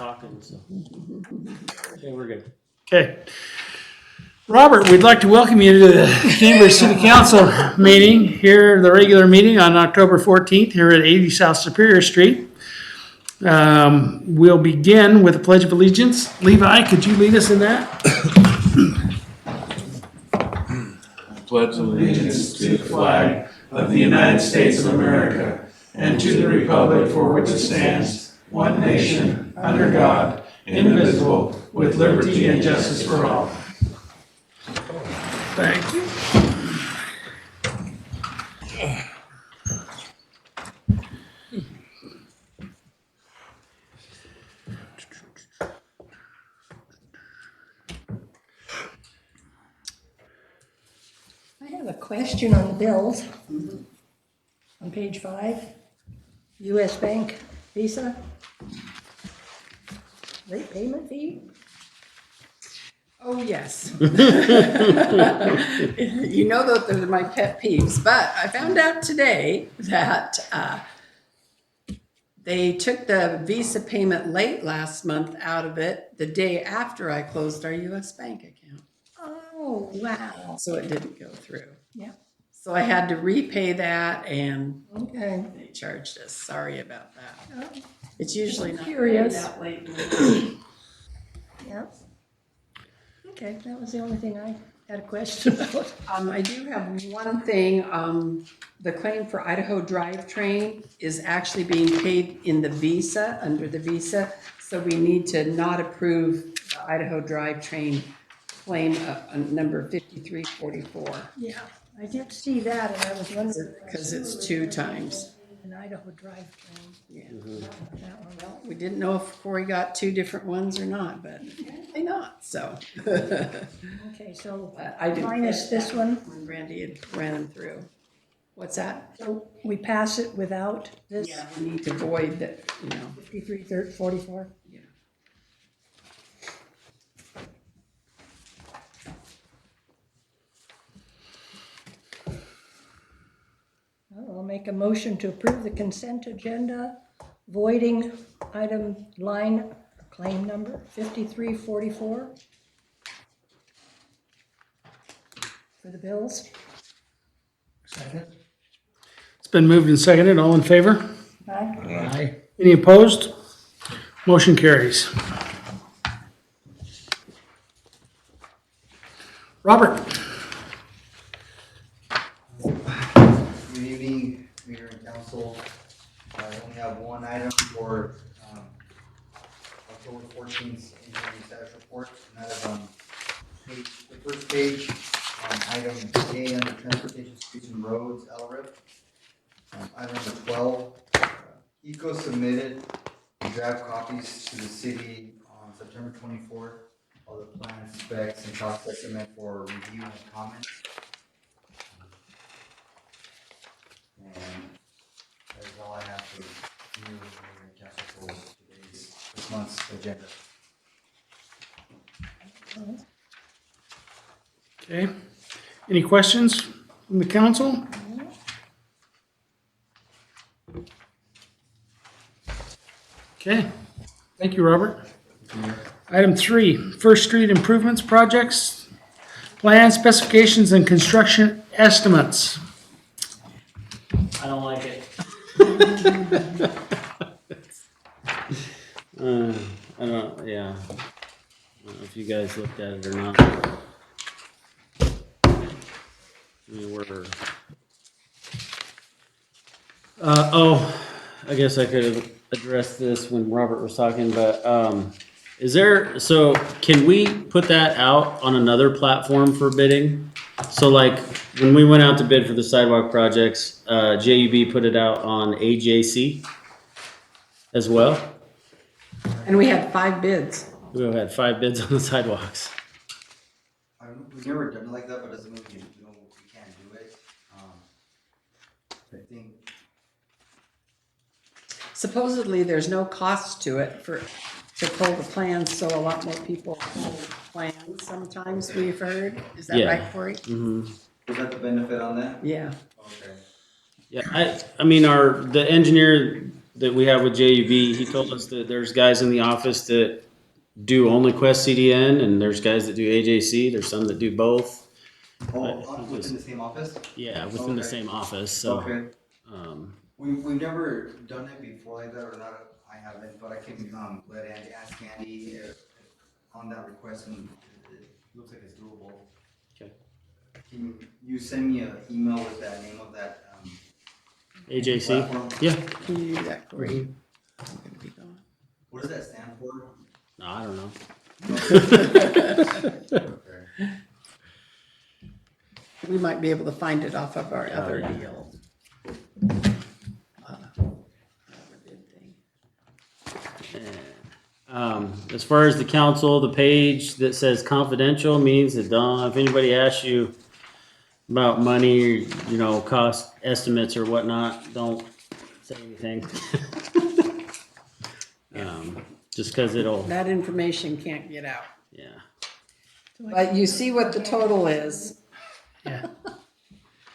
talking, so. Okay, we're good. Okay. Robert, we'd like to welcome you to the Cambridge City Council meeting here, the regular meeting on October 14th here at 80 South Superior Street. We'll begin with the Pledge of Allegiance. Levi, could you lead us in that? Pledge allegiance to the flag of the United States of America and to the republic for which it stands, one nation, under God, indivisible, with liberty and justice for all. Thank you. I have a question on the bills. On page 5, U.S. Bank Visa. Late payment fee? Oh, yes. You know that they're my pet peeves, but I found out today that they took the Visa payment late last month out of it the day after I closed our U.S. Bank account. Oh, wow. So it didn't go through. Yeah. So I had to repay that and Okay. they charged us. Sorry about that. Oh, It's usually not Curious. that late. yeah. Okay, that was the only thing I had a question about. I do have one thing. The claim for Idaho drivetrain is actually being paid in the Visa, under the Visa. So we need to not approve the Idaho drivetrain claim number 5344. Yeah, I did see that, and I was wondering. Because it's 2 times. An Idaho drivetrain. Yeah. That one. Well, we didn't know if Corey got 2 different ones or not, but apparently not, so. Okay, so But I didn't minus catch this that one. when Randy had ran them through. What's that? So we pass it without this? Yeah, we need to void that, 5344? Yeah. I'll make a motion to approve the consent agenda, voiding item line claim number 5344 for the bills. It's been moved and seconded. All in favor? Aye. Aye. Any opposed? Motion carries. Robert? Good evening, Mayor and Council. I only have one item for October 14th engineering status report, and that is on the first page, item A under transportation, streets and roads, LRIP. Item number 12, ECO submitted draft copies to the city on September 24th, all the plans, specs, and cost estimate for review and comment. And that is all I have for you, Mayor and Council, for this month's agenda. Okay. Any questions from the council? Okay. Thank you, Robert. Item 3, First Street Improvements Projects, Plan Specifications and Construction Estimates. I don't like it. I don't, yeah. I don't know if you guys looked at it or not. I mean, we're. I guess I could have addressed this when Robert was talking, but, so can we put that out on another platform for bidding? So like, when we went out to bid for the sidewalk projects, JUB put it out on AJC as well. And we had 5 bids. We had 5 bids on the sidewalks. We've never done it like that, but doesn't mean we can't do it. I think Supposedly, there's no cost to it to pull the plans, so a lot more people pull plans sometimes, we've heard. Is that Yeah. right, Corey? Mm-hmm. is that the benefit on that? Yeah. Okay. Yeah, I mean, the engineer that we have with JUV, he told us that there's guys in the office that do only Quest CDN, and there's guys that do AJC. There's some that do both. Within the same office? Yeah, within the Okay. same office. So, Okay. um, We've never done it before like that, or not, I haven't, but I can, let Andy, ask Andy on that request, and it looks like it's doable. Okay. Can you send me an email with that name of that, AJC. platform? Yeah. Can you do that, Corey? I'm gonna be gone. What does that stand for? No, I don't know. Okay. We might be able to find it off of our other yeah. deal. As far as the council, the page that says confidential means that if anybody asks you about money, cost estimates or whatnot, don't say anything. Just because it'll, That information can't get out. yeah. But you see what the total is. Yeah.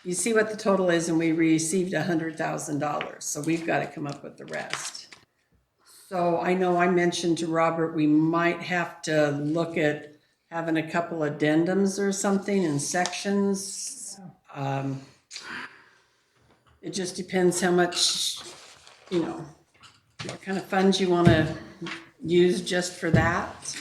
You see what the total is, and we received $100,000, so we've got to come up with the rest. So I know I mentioned to Robert, we might have to look at having a couple addendums or something in sections. It just depends how much, what kind of funds you want to use just for that.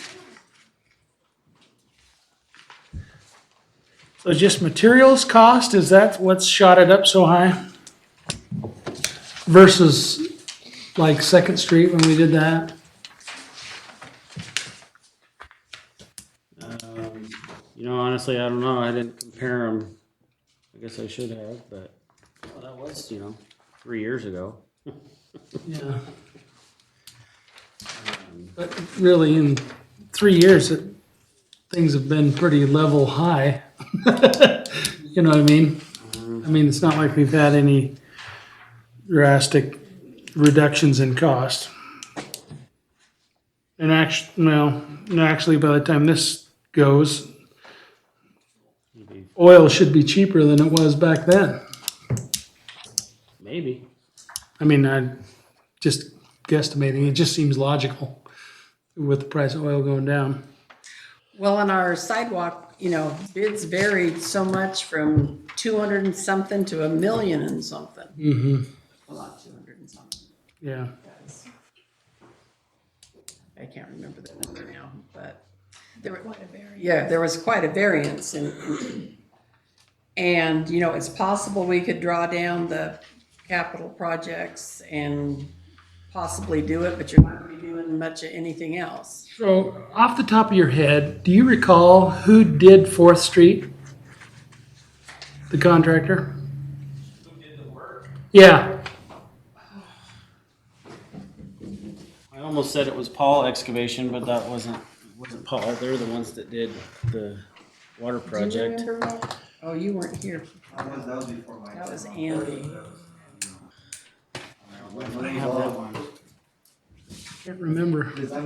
So just materials cost, is that what's shot it up so high? Versus like Second Street when we did that? Honestly, I don't know. I didn't compare them. I guess I should have, but that was, 3 years ago. Yeah. But really, in 3 years, things have been pretty level high. You know what I mean? I mean, it's not like we've had any drastic reductions in cost. And actually, by the time this goes, oil should be cheaper than it was back then. Maybe. I mean, I'm just guesstimating. It just seems logical with the price of oil going down. Well, on our sidewalk, bids varied so much from 200 and something to $1 million and something. Mm-hmm. Well, not 200 and something. Yeah. I can't remember the number now, but Quite a variance. yeah, there was quite a variance and, it's possible we could draw down the capital projects and possibly do it, but you're not going to be doing much of anything else. So, off the top of your head, do you recall who did 4th Street? The contractor? Who did the work? Yeah. I almost said it was Paul Excavation, but that wasn't Paul. They're the ones that did the water Do you project. remember, Rob? Oh, you weren't here. That was before my. That was Andy. Can't remember. Design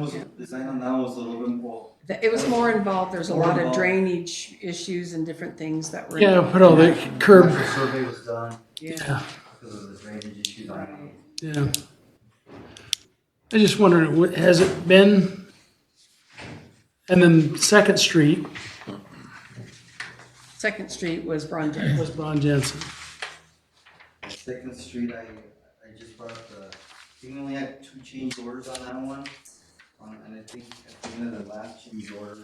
on that was a little bit more. It was more involved. There's a lot of drainage issues and different things that were. Yeah, put all the curb. After survey was done Yeah. because of the drainage issues. Yeah. I just wondered, has it been? And then 2nd Street Second Street was Ron Jensen. was Ron Jensen. Second Street, I just brought up we only had 2 change orders on that one. And I think at the end of the last change order,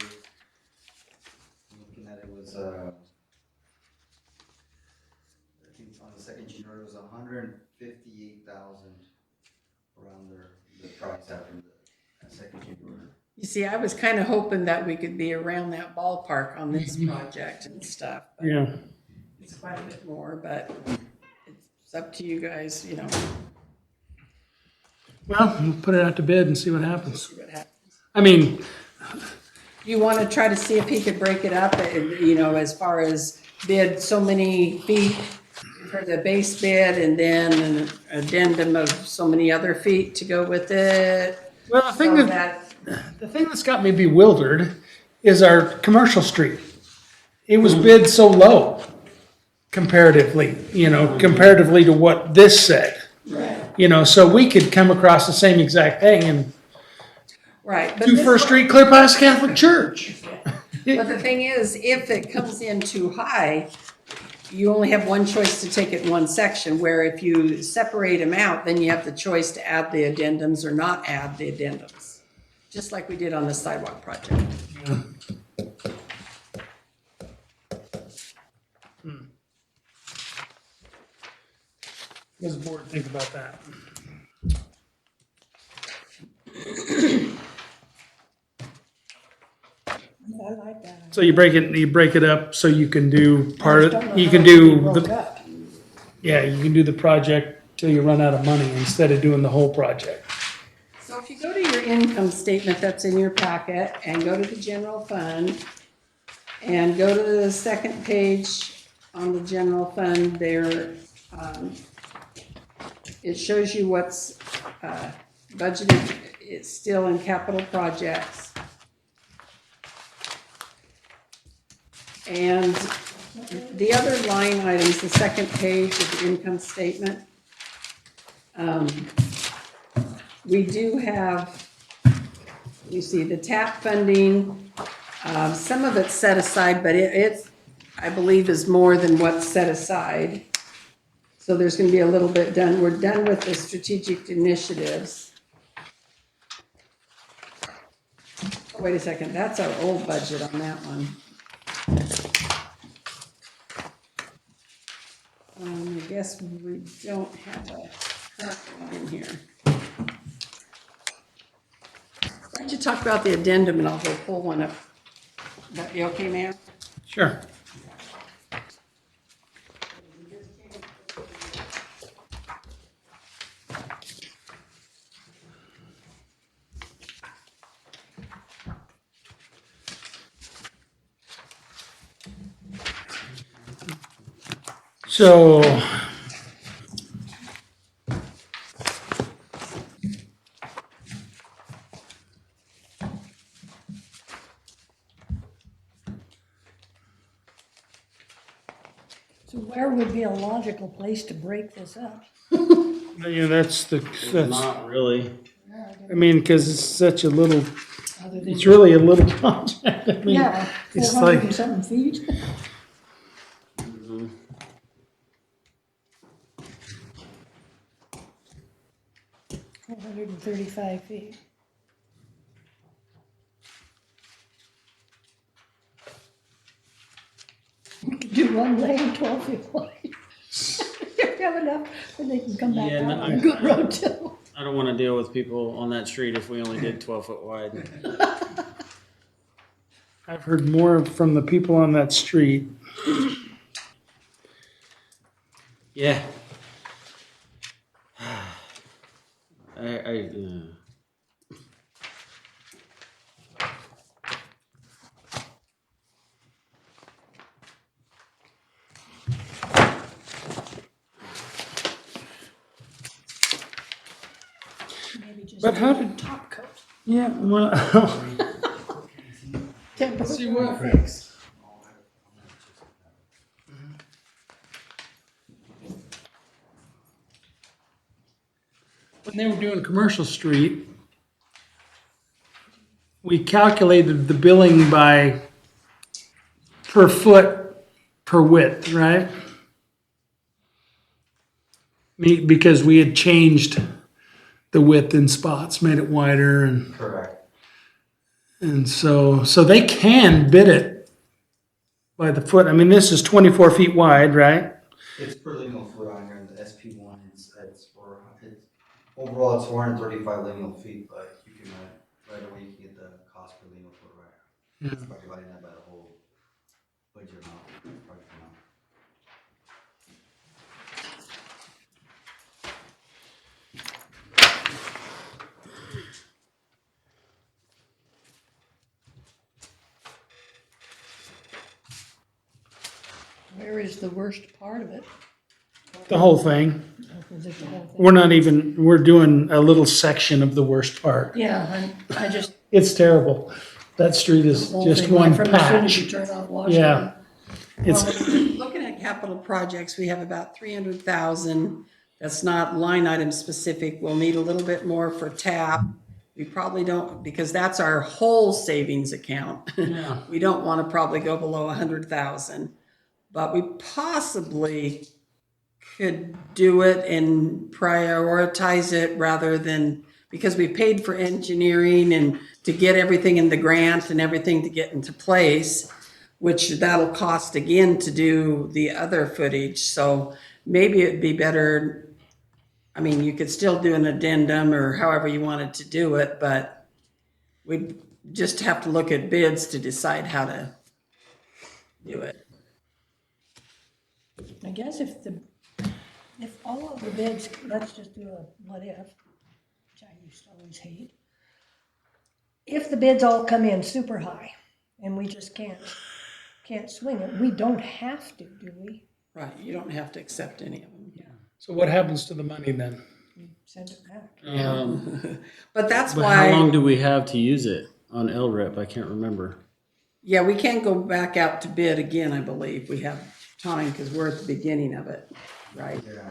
looking at it was, I think on the second change order, it was 158,000 around the price after the second change order. You see, I was kind of hoping that we could be around that ballpark on this project and stuff. But Yeah. it's quite a bit more, but it's up to you guys, Well, we'll put it out to bid and see what happens. see what happens. I mean, You want to try to see if he could break it up, as far as bid so many feet for the base bid and then an addendum of so many other feet to go with it. well, So the thing that's got me bewildered is our commercial street. It was bid so low comparatively, comparatively to what this said. Right. You know, so we could come across the same exact thing and Right. But do this First one- Street clear past Catholic Church. But the thing is, if it comes in too high, you only have one choice to take it in one section, where if you separate them out, then you have the choice to add the addendums or not add the addendums. Just like we did on the sidewalk project. What does the board think about that? I like that. So you break it up so you can do part I just don't of, know you how can it would be do broke the, up. yeah, you can do the project till you run out of money instead of doing the whole project. So if you go to your income statement that's in your packet and go to the general fund and go to the second page on the general fund there, it shows you what's budgeted, it's still in capital projects. And the other line items, the second page of the income statement, we do have, you see, the TAP funding, some of it's set aside, but it's, I believe, is more than what's set aside. So there's gonna be a little bit done. We're done with the strategic initiatives. Oh, wait a second, that's our old budget on that one. I guess we don't have a current one in here. Why don't you talk about the addendum and I'll go pull one up. Would that be okay, Mayor? Sure. So, So where would be a logical place to break this up? that's, Not really. I mean, cause it's such a little, Other than it's really a little project. I mean, Yeah, it's 400 like- and something feet. Mhm. 435 feet. You could do one lane, 12 feet wide. You have enough, then they can come back Yeah, out no, on a good road too. I don't want to deal with people on that street if we only did 12-foot wide. I've heard more from the people on that street. Yeah. Maybe just But how do a did- top coat. Yeah, well, See what? When they were doing Commercial Street, we calculated the billing by per foot per width, right? Because we had changed the width in spots, made it wider, Correct. and so they can bid it by the foot. I mean, this is 24 feet wide, right? It's per lineal foot on here, the SP one, overall it's 435 lineal feet, but you can, right away you can get the cost per lineal foot right. Yeah. It's by dividing that by the whole budget amount, project amount. Where is the worst part of it? The whole thing. Is it the whole thing? We're doing a little section of the worst part. Yeah, I just. It's terrible. That street is whole just thing, one right from as soon as you patch. turn off Washington. Yeah. It's, Looking at capital projects, we have about 300,000 That's not line item specific. We'll need a little bit more for TAP. We probably don't, because that's our whole savings account. Yeah. We don't want to probably go below 100,000, but we possibly could do it and prioritize it rather than, because we paid for engineering and to get everything in the grant and everything to get into place, which that'll cost again to do the other footage. So maybe it'd be better, I mean, you could still do an addendum or however you wanted to do it, but we'd just have to look at bids to decide how to do it. I guess if all of the bids, let's just do a what if, which I used to always hate. If the bids all come in super high and we just can't swing it, we don't have to, do we? Right, you don't have to accept any of them. So what happens to the money then? Send it back. But that's But how long why, do we have to use it on LRIP? I can't remember. yeah, we can't go back out to bid again, I believe. We have time because we're at the beginning of it, right? Yeah.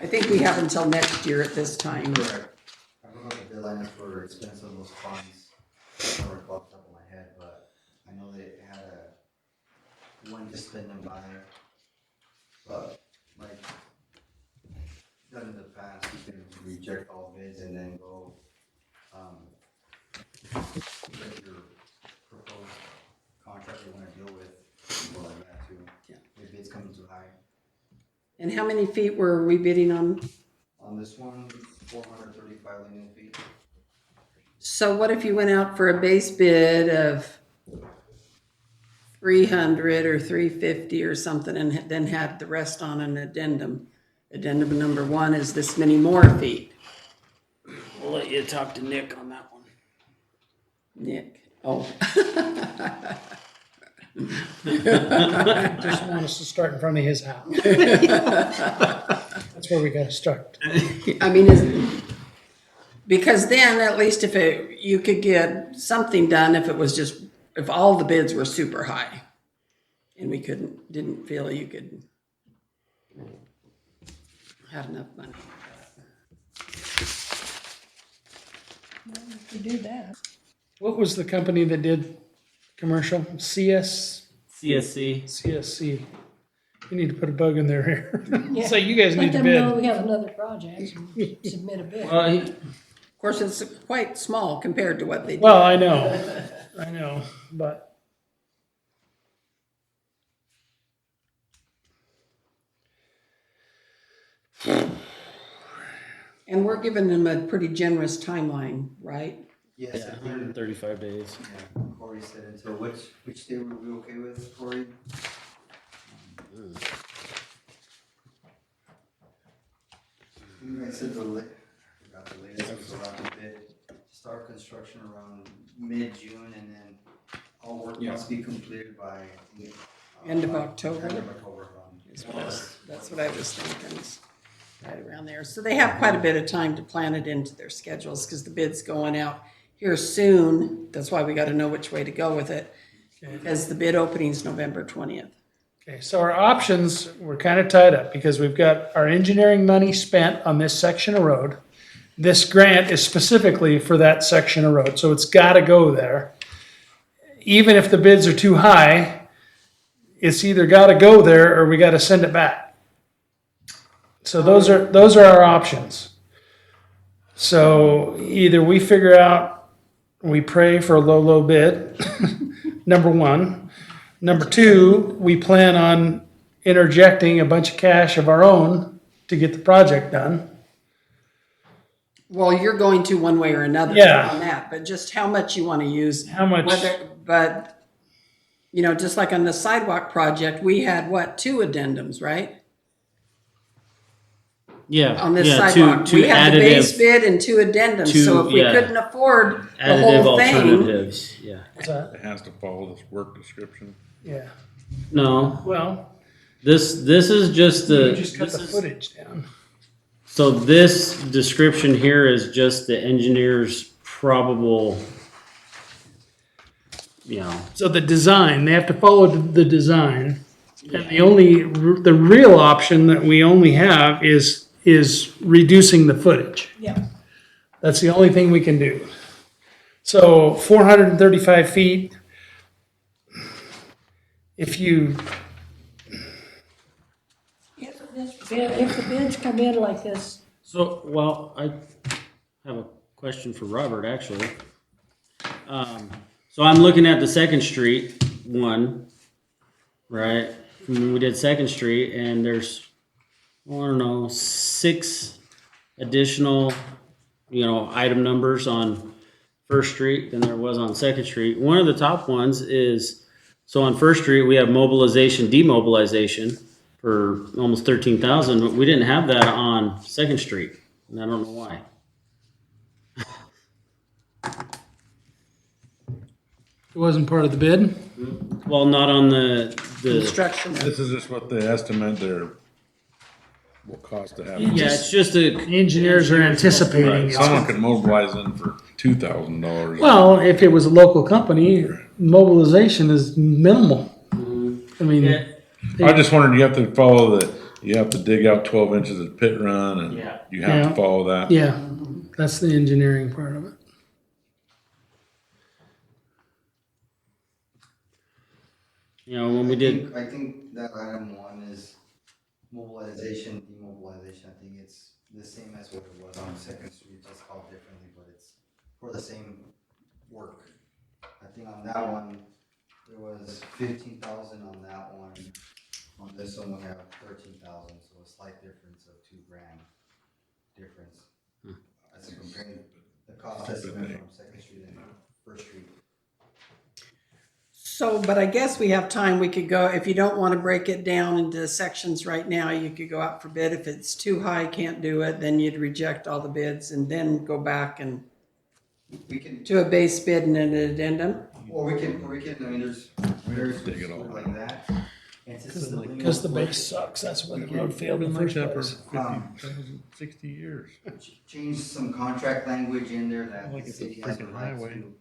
I think we have until next year at this time. Correct. I forgot the deadline is for expense of those funds. I don't recall off the top of my head, but I know they had when to spend them by. But like done in the past, you can reject all bids and then go get your proposed contract you want to deal with. Go like that too. Yeah. If bids coming too high. And how many feet were we bidding on? On this one, 435 lineal feet. So what if you went out for a base bid of 300 or 350 or something and then had the rest on an addendum? Addendum number 1 is this many more feet. We'll let you talk to Nick on that one. Nick, oh. Just want us to start in front of his house. That's where we gotta start. I mean, because then at least you could get something done if all the bids were super high and we didn't feel you could have enough money. Well, we could do that. What was the company that did commercial? CSC. CSC. We need to put a bug in their ear. Yeah. So you guys need Let to them know bid. we have another project and submit a bid. Well, Of course, it's quite small compared to what they do. Well, I know, but And we're giving them a pretty generous timeline, right? Yes, yeah, 135 days. yeah, Corey said until which day were we okay with, Corey? You guys said forgot the latest was around the bid, start construction around mid-June and then all work must be completed by. End of October. End of October. That's what I was thinking, is right around there. So they have quite a bit of time to plan it into their schedules because the bid's going out here soon. That's why we got to know which way to go with it, because the bid opening is November 20th. okay, so our options, we're kind of tied up because we've got our engineering money spent on this section of road. This grant is specifically for that section of road, so it's got to go there. Even if the bids are too high, it's either got to go there or we got to send it back. So those are our options. So either we figure out, we pray for a low bid, number one. Number two, we plan on interjecting a bunch of cash of our own to get the project done. Well, you're going to one way or another Yeah. on that, but just how much you want to use. How much? But, you know, just like on the sidewalk project, we had 2 addendums, right? Yeah. On this yeah, sidewalk. two We had the base additive, bid and 2 addendums, so if we yeah. couldn't afford the additive whole thing. alternatives. Yeah. What's that? It has to follow this work description. Yeah. No, Well, this is just the. you just cut this the is- footage down. So this description here is just the engineer's probable, you know, So the design, they have to follow the design. And the real option that we only have is reducing the footage. Yeah, That's the only thing we can do. So 435 feet, if you, if the bids come in like this, So, well, I have a question for Robert, actually. So I'm looking at the Second Street one, right? When we did Second Street, and there's, well, I don't know, 6 additional, item numbers on First Street than there was on Second Street. One of the top ones is, so on First Street, we have mobilization, demobilization for almost 13,000, but we didn't have that on Second Street, and I don't know why. it wasn't part of the bid. Well, not on the Construction. This is just what the estimate there will cost to have. yeah, it's just a, The engineers are anticipating Right, it's someone could mobilize in for $2,000. Well, if it was a local company, mobilization is minimal. I mean, yeah, I just wondered, you have to dig out 12 inches of pit run and Yeah. you have Yeah. to follow that. yeah, that's the engineering part of it. when we did, I think that item 1 is mobilization, demobilization. I think it's the same as what it was on Second Street, just called differently, but it's for the same work. I think on that one, there was 15,000 on that one. On this one, we have 13,000, so a slight difference of $2,000 difference. As comparing the cost estimate from Second Street and First Street. So, but I guess we have time, we could go, if you don't want to break it down into sections right now, you could go out for bid. If it's too high, can't do it, then you'd reject all the bids and then go back and We can, do a base bid and an addendum. or we can, I mean, there's dig it all like that. And since Because the base sucks, that's why the road failed in the first place. 60 years. change some contract language in there that Like the it's a city has the freaking right highway. to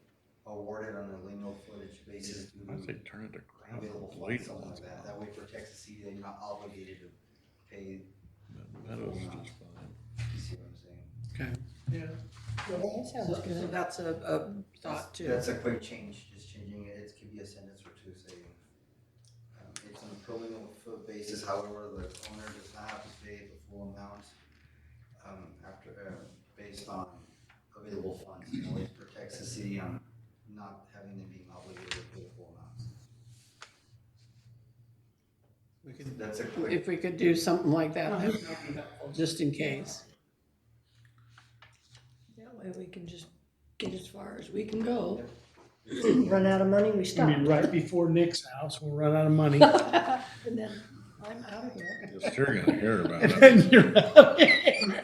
award it on a lineal footage basis due I say to turn it to available gravel, funds, blade something on like that. That way it protects the city, that you're not obligated to pay, Meadows is just fine. you see what I'm saying? Okay. yeah, that sounds So good. that's a thought too. That's a quick change, just changing it, it could be a sentence or two saying, it's on a per lineal foot basis, however, the owner does not have to pay the full amount, based on available funds, it protects the city on not having them being obligated to pay the full amount. That's a quick, If we could do something like that, that would be helpful, just in case. That way we can just get as far as we can go. Run out of money, we I stop. mean, right before Nick's house, we'll run out of money. And then I'm out of here. You're sure gonna hear about it. And you're out.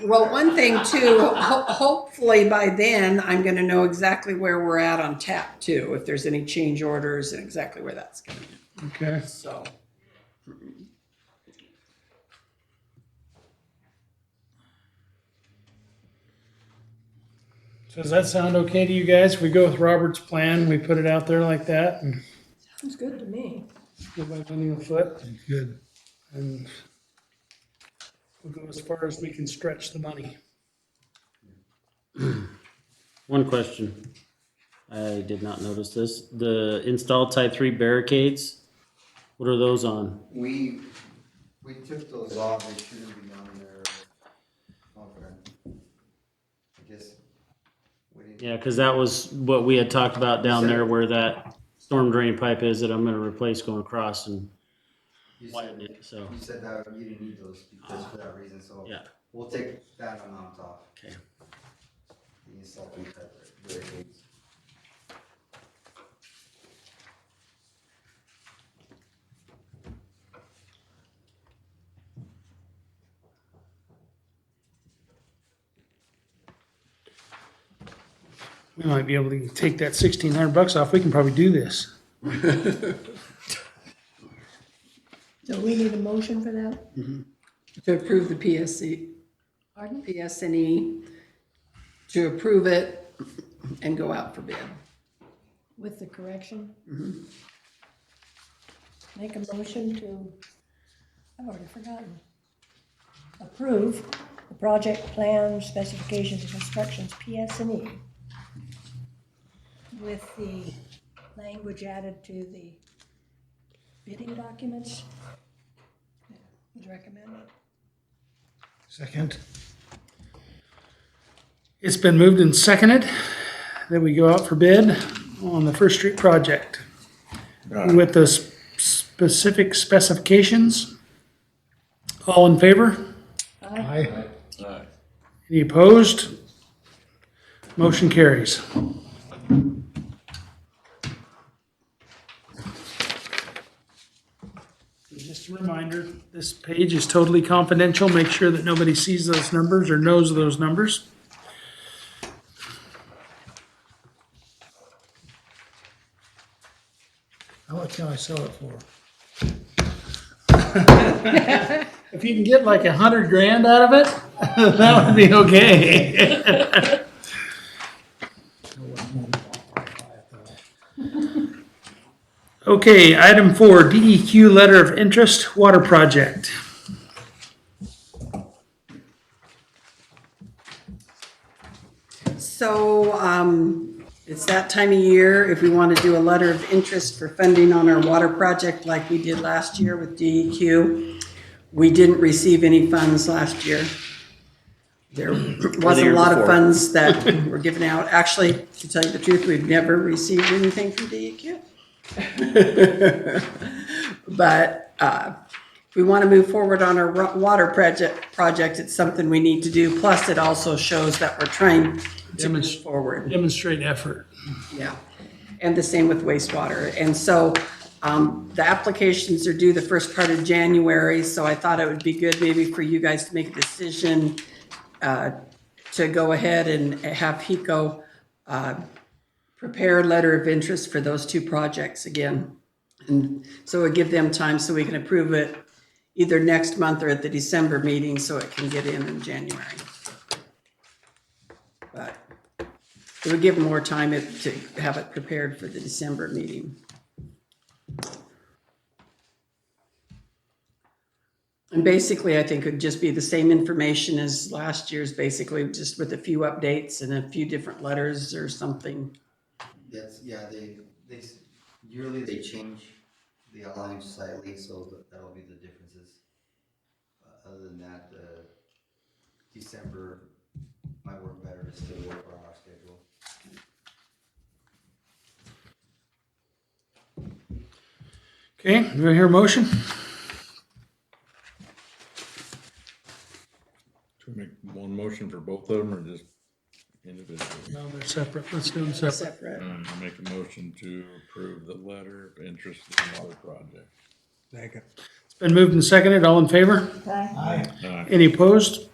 Well, one thing too, hopefully by then, I'm gonna know exactly where we're at on tap too, if there's any change orders and exactly where that's gonna be, Okay. so. So does that sound okay to you guys? We go with Robert's plan, we put it out there like that and Sounds good to me. go by lineal foot Good. and we'll go as far as we can stretch the money. one question. I did not notice this. The installed type 3 barricades, what are those on? we took those off, they shouldn't be on there. Okay. I guess. We didn't. Yeah, because that was what we had talked about down there where that storm drain pipe is that I'm gonna replace going across and You widen said, it, so, you said that you didn't need those because for that reason, so. yeah, We'll take that amount off. okay. The insulting type barricades. We might be able to take that $1,600 off. We can probably do this. So we need a motion for that? To approve the PSC, Pardon? PSNE, to approve it and go out for bid. With the correction? make a motion to, I've already forgotten. Approve the project plan specifications and instructions, PS&E, with the language added to the bidding documents. Would recommend it. Second. It's been moved and seconded that we go out for bid on the First Street project with the specific specifications. All in favor? Aye. Any opposed? Motion carries. Just a reminder, this page is totally confidential. Make sure that nobody sees those numbers or knows those numbers. How much can I sell it for? If you can get like 100 grand out of it, that would be okay. Okay, item 4, DEQ letter of interest, water project. So, it's that time of year, if we want to do a letter of interest for funding on our water project like we did last year with DEQ. We didn't receive any funds last year. There wasn't a lot of funds that were given out. Actually, to tell you the truth, we've never received anything from DEQ. But if we want to move forward on our water project, it's something we need to do. Plus, it also shows that we're trying to move forward. Demonstrate effort. Yeah, and the same with wastewater. And so the applications are due the first part of January, so I thought it would be good maybe for you guys to make a decision to go ahead and have HECO prepare a letter of interest for those two projects again. And so it would give them time so we can approve it either next month or at the December meeting so it can get in January. But it would give them more time to have it prepared for the December meeting. And basically, I think it would just be the same information as last year's, basically, just with a few updates and a few different letters or something. That's, yeah, they yearly they change the outline slightly, so that'll be the differences. Other than that, December might work better to still work on our schedule. Okay, do I hear a motion? Should we make one motion for both of them or just individually? No, they're separate. Let's do them separate. Separate. I'll make a motion to approve the letter of interest in the water project. It's been moved and seconded. All in favor? Aye. Aye. Any opposed?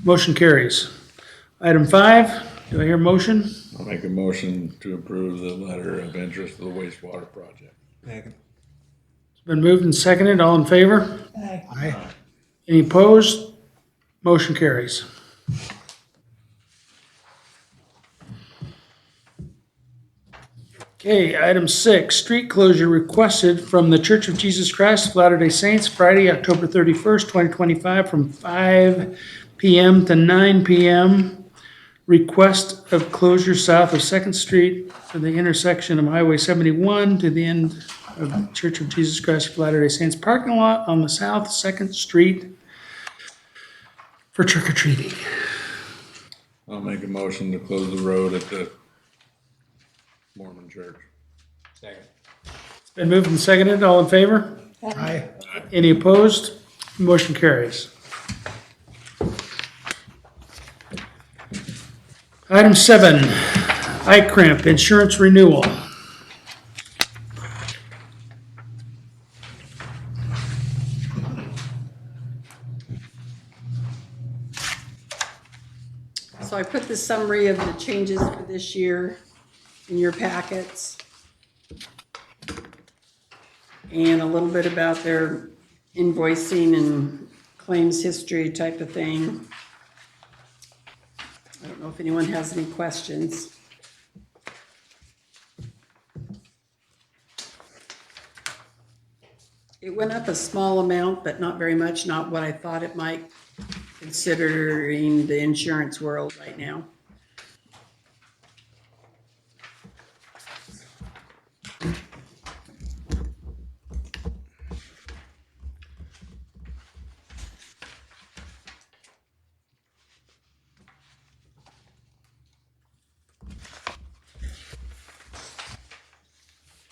Motion carries. Item 5, do I hear a motion? I'll make a motion to approve the letter of interest of the wastewater project. It's been moved and seconded. All in favor? Aye. Any opposed? Motion carries. Okay, item 6, street closure requested from the Church of Jesus Christ of Latter-day Saints, Friday, October 31st, 2025, from 5 p.m. to 9 p.m. Request of closure south of 2nd Street for the intersection of Highway 71 to the end of the Church of Jesus Christ of Latter-day Saints parking lot on the south 2nd Street for trick-or-treating. I'll make a motion to close the road at the Mormon church. It's been moved and seconded. All in favor? Aye. Any opposed? Motion carries. Item 7, iCramp insurance renewal. So I put the summary of the changes for this year in your packets. And a little bit about their invoicing and claims history type of thing. I don't know if anyone has any questions. It went up a small amount, but not very much, not what I thought it might, considering the insurance world right now.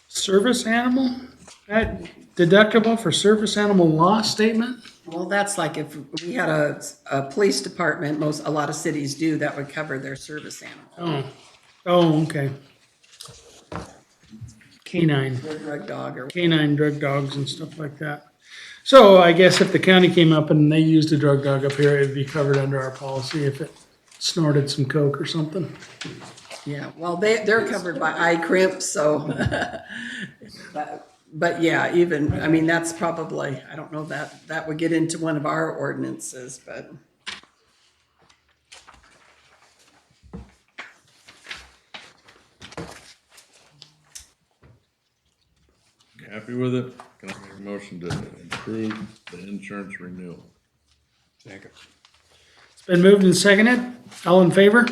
Service animal, that deductible for service animal loss statement? Well, that's like if we had a police department, a lot of cities do, that would cover their service animal, Oh, okay. Canine, their drug dog or. canine drug dogs and stuff like that. So I guess if the county came up and they used a drug dog up here, it'd be covered under our policy if it snorted some coke or something. Yeah, well, they're covered by iCrimp, so, but yeah, even, I mean, that's probably, I don't know that would get into one of our ordinances, but. Happy with it? Can I make a motion to approve the insurance renewal? Second. It's been moved and seconded. All in favor?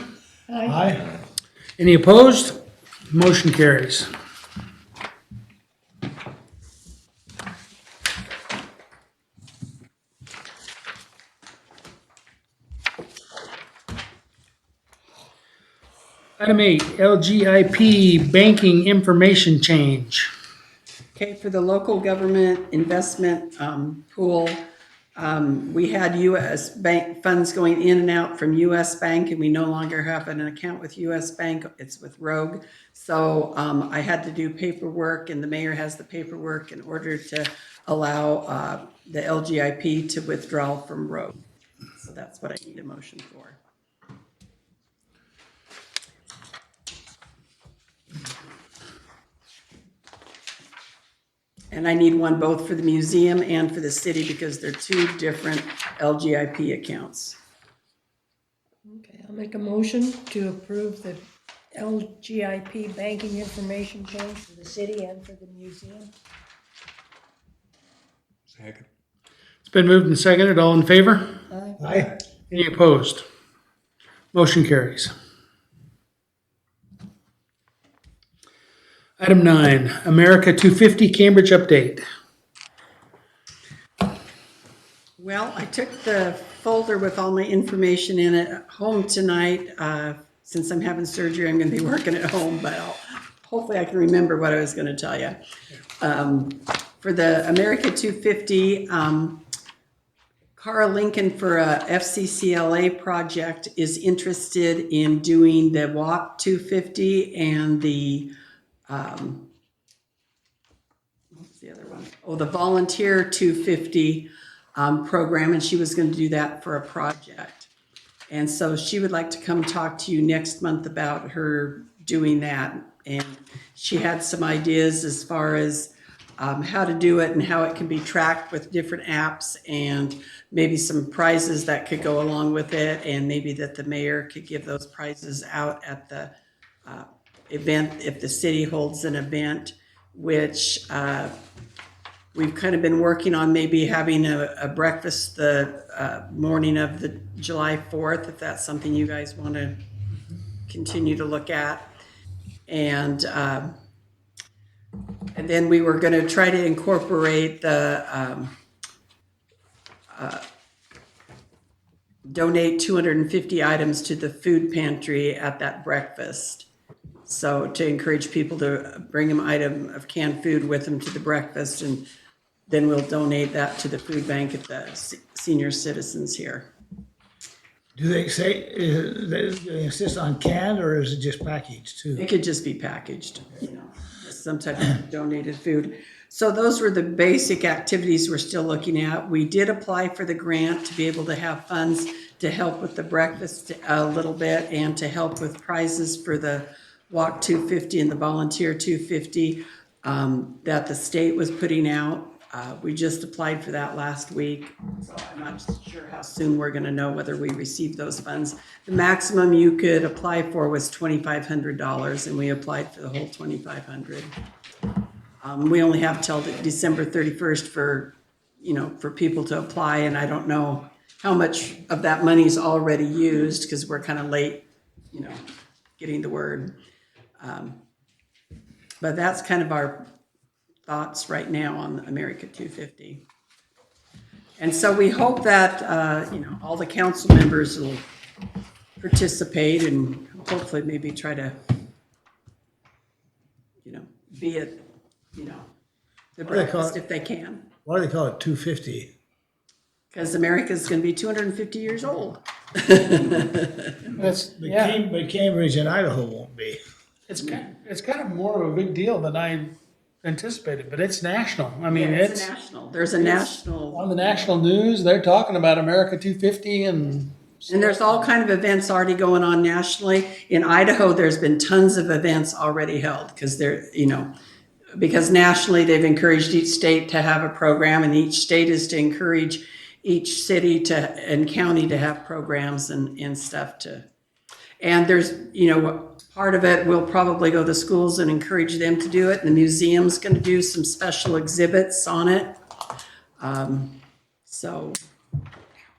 Aye. Any opposed? Motion carries. Item 8, LGIP banking information change. Okay, for the local government investment pool, we had US bank funds going in and out from US Bank, and we no longer have an account with US Bank. It's with Rogue. So I had to do paperwork, and the mayor has the paperwork in order to allow the LGIP to withdraw from Rogue. So that's what I need a motion for. And I need one both for the museum and for the city because they're two different LGIP accounts. Okay, I'll make a motion to approve the LGIP banking information change for the city and for the museum. Second. It's been moved and seconded. All in favor? Aye. Any opposed? Motion carries. Item 9, America 250 Cambridge update. Well, I took the folder with all my information in it home tonight. Since I'm having surgery, I'm going to be working at home, but hopefully I can remember what I was going to tell you. For the America 250, Cara Lincoln for a FCCLA project is interested in doing the Walk 250 and the what's the other one? Oh, the Volunteer 250 program, and she was going to do that for a project. And so she would like to come talk to you next month about her doing that. And she had some ideas as far as how to do it and how it can be tracked with different apps, and maybe some prizes that could go along with it, and maybe that the mayor could give those prizes out at the event if the city holds an event, which we've kind of been working on maybe having a breakfast the morning of the July 4th, if that's something you guys want to continue to look at. And then we were going to try to incorporate the donate 250 items to the food pantry at that breakfast. So to encourage people to bring an item of canned food with them to the breakfast, and then we'll donate that to the food bank at the senior citizens here. Do they say, they insist on canned or is it just packaged too? It could just be packaged, some type of donated food. So those were the basic activities we're still looking at. We did apply for the grant to be able to have funds to help with the breakfast a little bit and to help with prizes for the Walk 250 and the Volunteer 250 that the state was putting out. We just applied for that last week, so I'm not sure how soon we're going to know whether we received those funds. The maximum you could apply for was $2,500, and we applied for the whole $2,500. We only have till December 31st for, for people to apply, and I don't know how much of that money is already used, because we're kind of late, getting the word. But that's kind of our thoughts right now on America 250. And so we hope that, all the council members will participate and hopefully maybe try to, be at, the do they call breakfast it? if they can. Why do they call it 250? Because America's going to be 250 years old. That's, But yeah, but Cambridge and Idaho won't be. it's kind of more of a big deal than I anticipated, but it's national. I mean, It's it's national. There's a national, on the national news. They're talking about America 250 and and there's all kind of events already going on nationally. In Idaho, there's been tons of events already held because because nationally they've encouraged each state to have a program, and each state is to encourage each city and county to have programs and stuff and there's, part of it will probably go to schools and encourage them to do it. And the museum's going to do some special exhibits on it. So,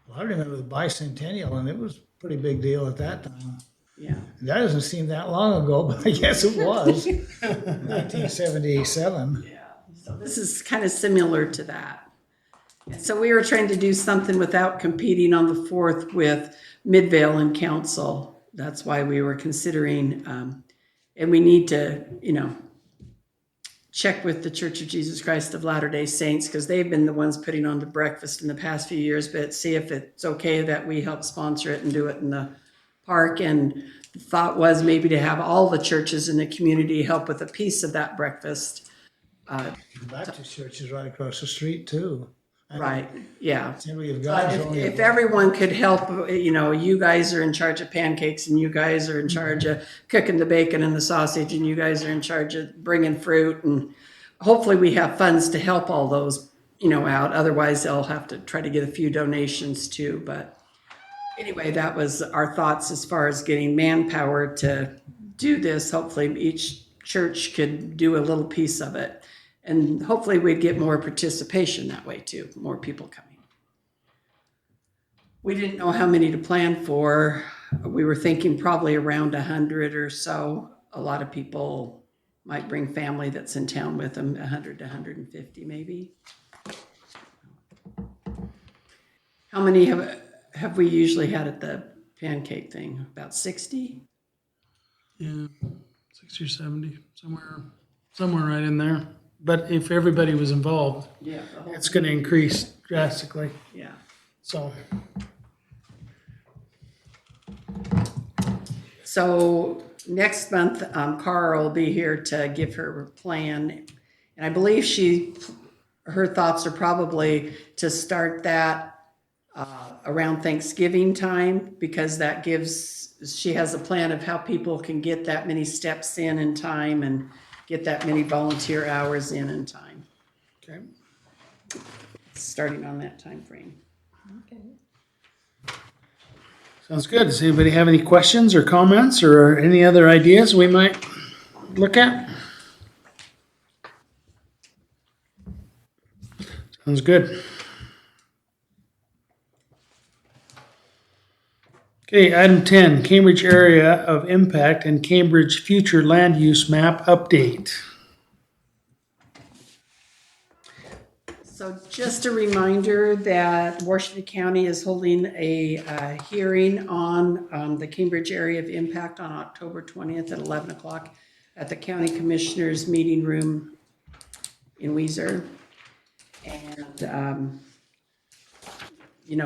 Well, I remember the bicentennial, and it was a pretty big deal at that time. yeah. That doesn't seem that long ago, but I guess it was. 1977. Yeah. So this is kind of similar to that. And so we were trying to do something without competing on the 4th with Midvale and Council. That's why we were considering, and we need to, check with the Church of Jesus Christ of Latter-day Saints, because they've been the ones putting on the breakfast in the past few years, but see if it's okay that we help sponsor it and do it in the park. And the thought was maybe to have all the churches in the community help with a piece of that breakfast. The Baptist church is right across the street, too. Right, yeah. Assembly of But God is only if everyone could help, you guys are in charge of pancakes, and you guys are in charge of cooking the bacon and the sausage, and you guys are in charge of bringing fruit, and hopefully we have funds to help all those, out. Otherwise, they'll have to try to get a few donations too. But anyway, that was our thoughts as far as getting manpower to do this. Hopefully each church could do a little piece of it. And hopefully we'd get more participation that way too, more people coming. We didn't know how many to plan for. We were thinking probably around 100 or so. A lot of people might bring family that's in town with them, 100 to 150 maybe. How many have we usually had at the pancake thing? About 60? yeah, 60 or 70, somewhere right in there. But if everybody was involved, Yeah. it's going to increase drastically. Yeah. So next month, Carl will be here to give her plan. And I believe her thoughts are probably to start that around Thanksgiving time, because she has a plan of how people can get that many steps in time and get that many volunteer hours in time, Okay. starting on that time frame. Okay. Sounds good. Does anybody have any questions or comments or any other ideas we might look at? Sounds good. Okay, item 10, Cambridge Area of Impact and Cambridge Future Land Use Map Update. So just a reminder that Washington County is holding a hearing on the Cambridge Area of Impact on October 20th at 11 o'clock at the County Commissioners Meeting Room in Weiser. And,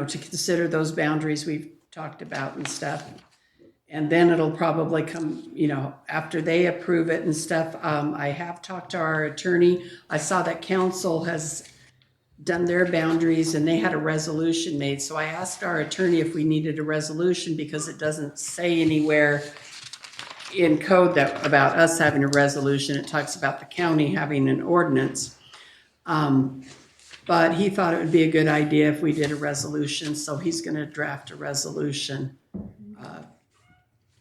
to consider those boundaries we've talked about and stuff. And then it'll probably come, after they approve it and stuff. I have talked to our attorney. I saw that council has done their boundaries and they had a resolution made. So I asked our attorney if we needed a resolution, because it doesn't say anywhere in code that about us having a resolution. It talks about the county having an ordinance. But he thought it would be a good idea if we did a resolution, so he's gonna draft a resolution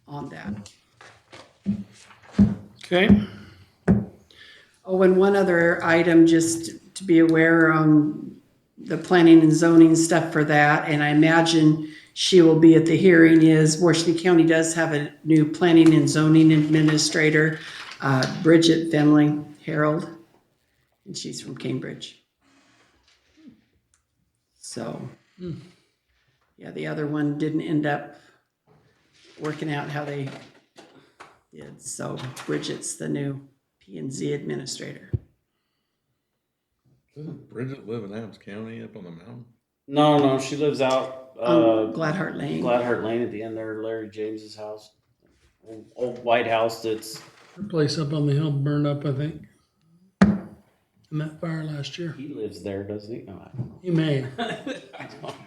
on that. Okay, Oh, Oh, and one other item, just to be aware, the planning and zoning stuff for that, and I imagine she will be at the hearing, is Washington County does have a new planning and zoning administrator, Bridget Fenling Harold, and she's from Cambridge. So, yeah, the other one didn't end up working out how they did, so Bridget's the new P&Z administrator. Doesn't Bridget live in Adams County up on the mountain? No, she lives out Gladheart Lane. Gladheart Lane at the end there, Larry James's house. Old white house that's Her place up on the hill burned up, I think, in that fire last year. he lives there, doesn't he? No, I don't know. He may.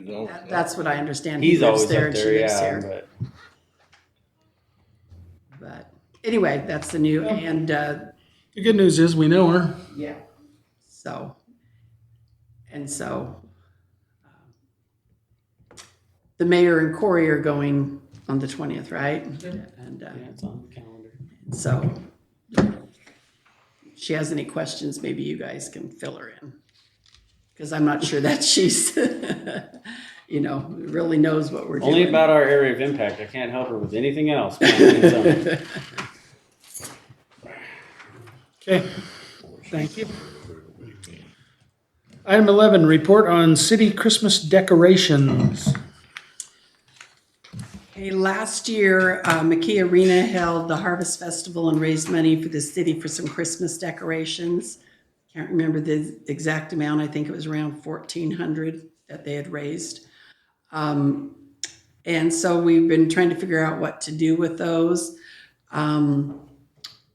No. That's what I understand. He He's lives always there up and she there, lives yeah. here. But But anyway, that's the new, and, The good news is we know her. yeah, so, and so, the mayor and Corey are going on the 20th, right? And, yeah, it's on the calendar. so, if she has any questions, maybe you guys can fill her in. Because I'm not sure that she's, really knows what we're doing. Only about our area of impact. I can't help her with anything else. Okay, thank you. Item 11, report on city Christmas decorations. Okay, last year, McKee Arena held the Harvest Festival and raised money for the city for some Christmas decorations. Can't remember the exact amount. I think it was around $1,400 that they had raised. And so we've been trying to figure out what to do with those.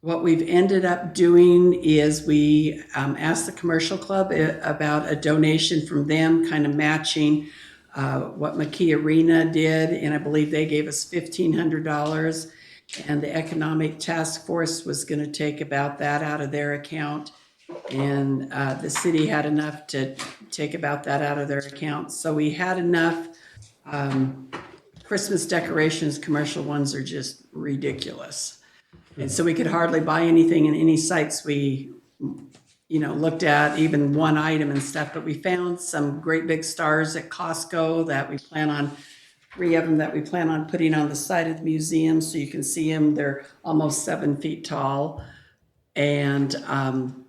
What we've ended up doing is we asked the commercial club about a donation from them, kind of matching what McKee Arena did, and I believe they gave us $1,500. And the Economic Task Force was going to take about that out of their account, and the city had enough to take about that out of their account. So we had enough. Christmas decorations, commercial ones are just ridiculous. And so we could hardly buy anything in any sites we, looked at, even one item and stuff, but we found some great big stars at Costco that we plan on, 3 of them that we plan on putting on the side of the museum so you can see them. They're almost 7 feet tall. And then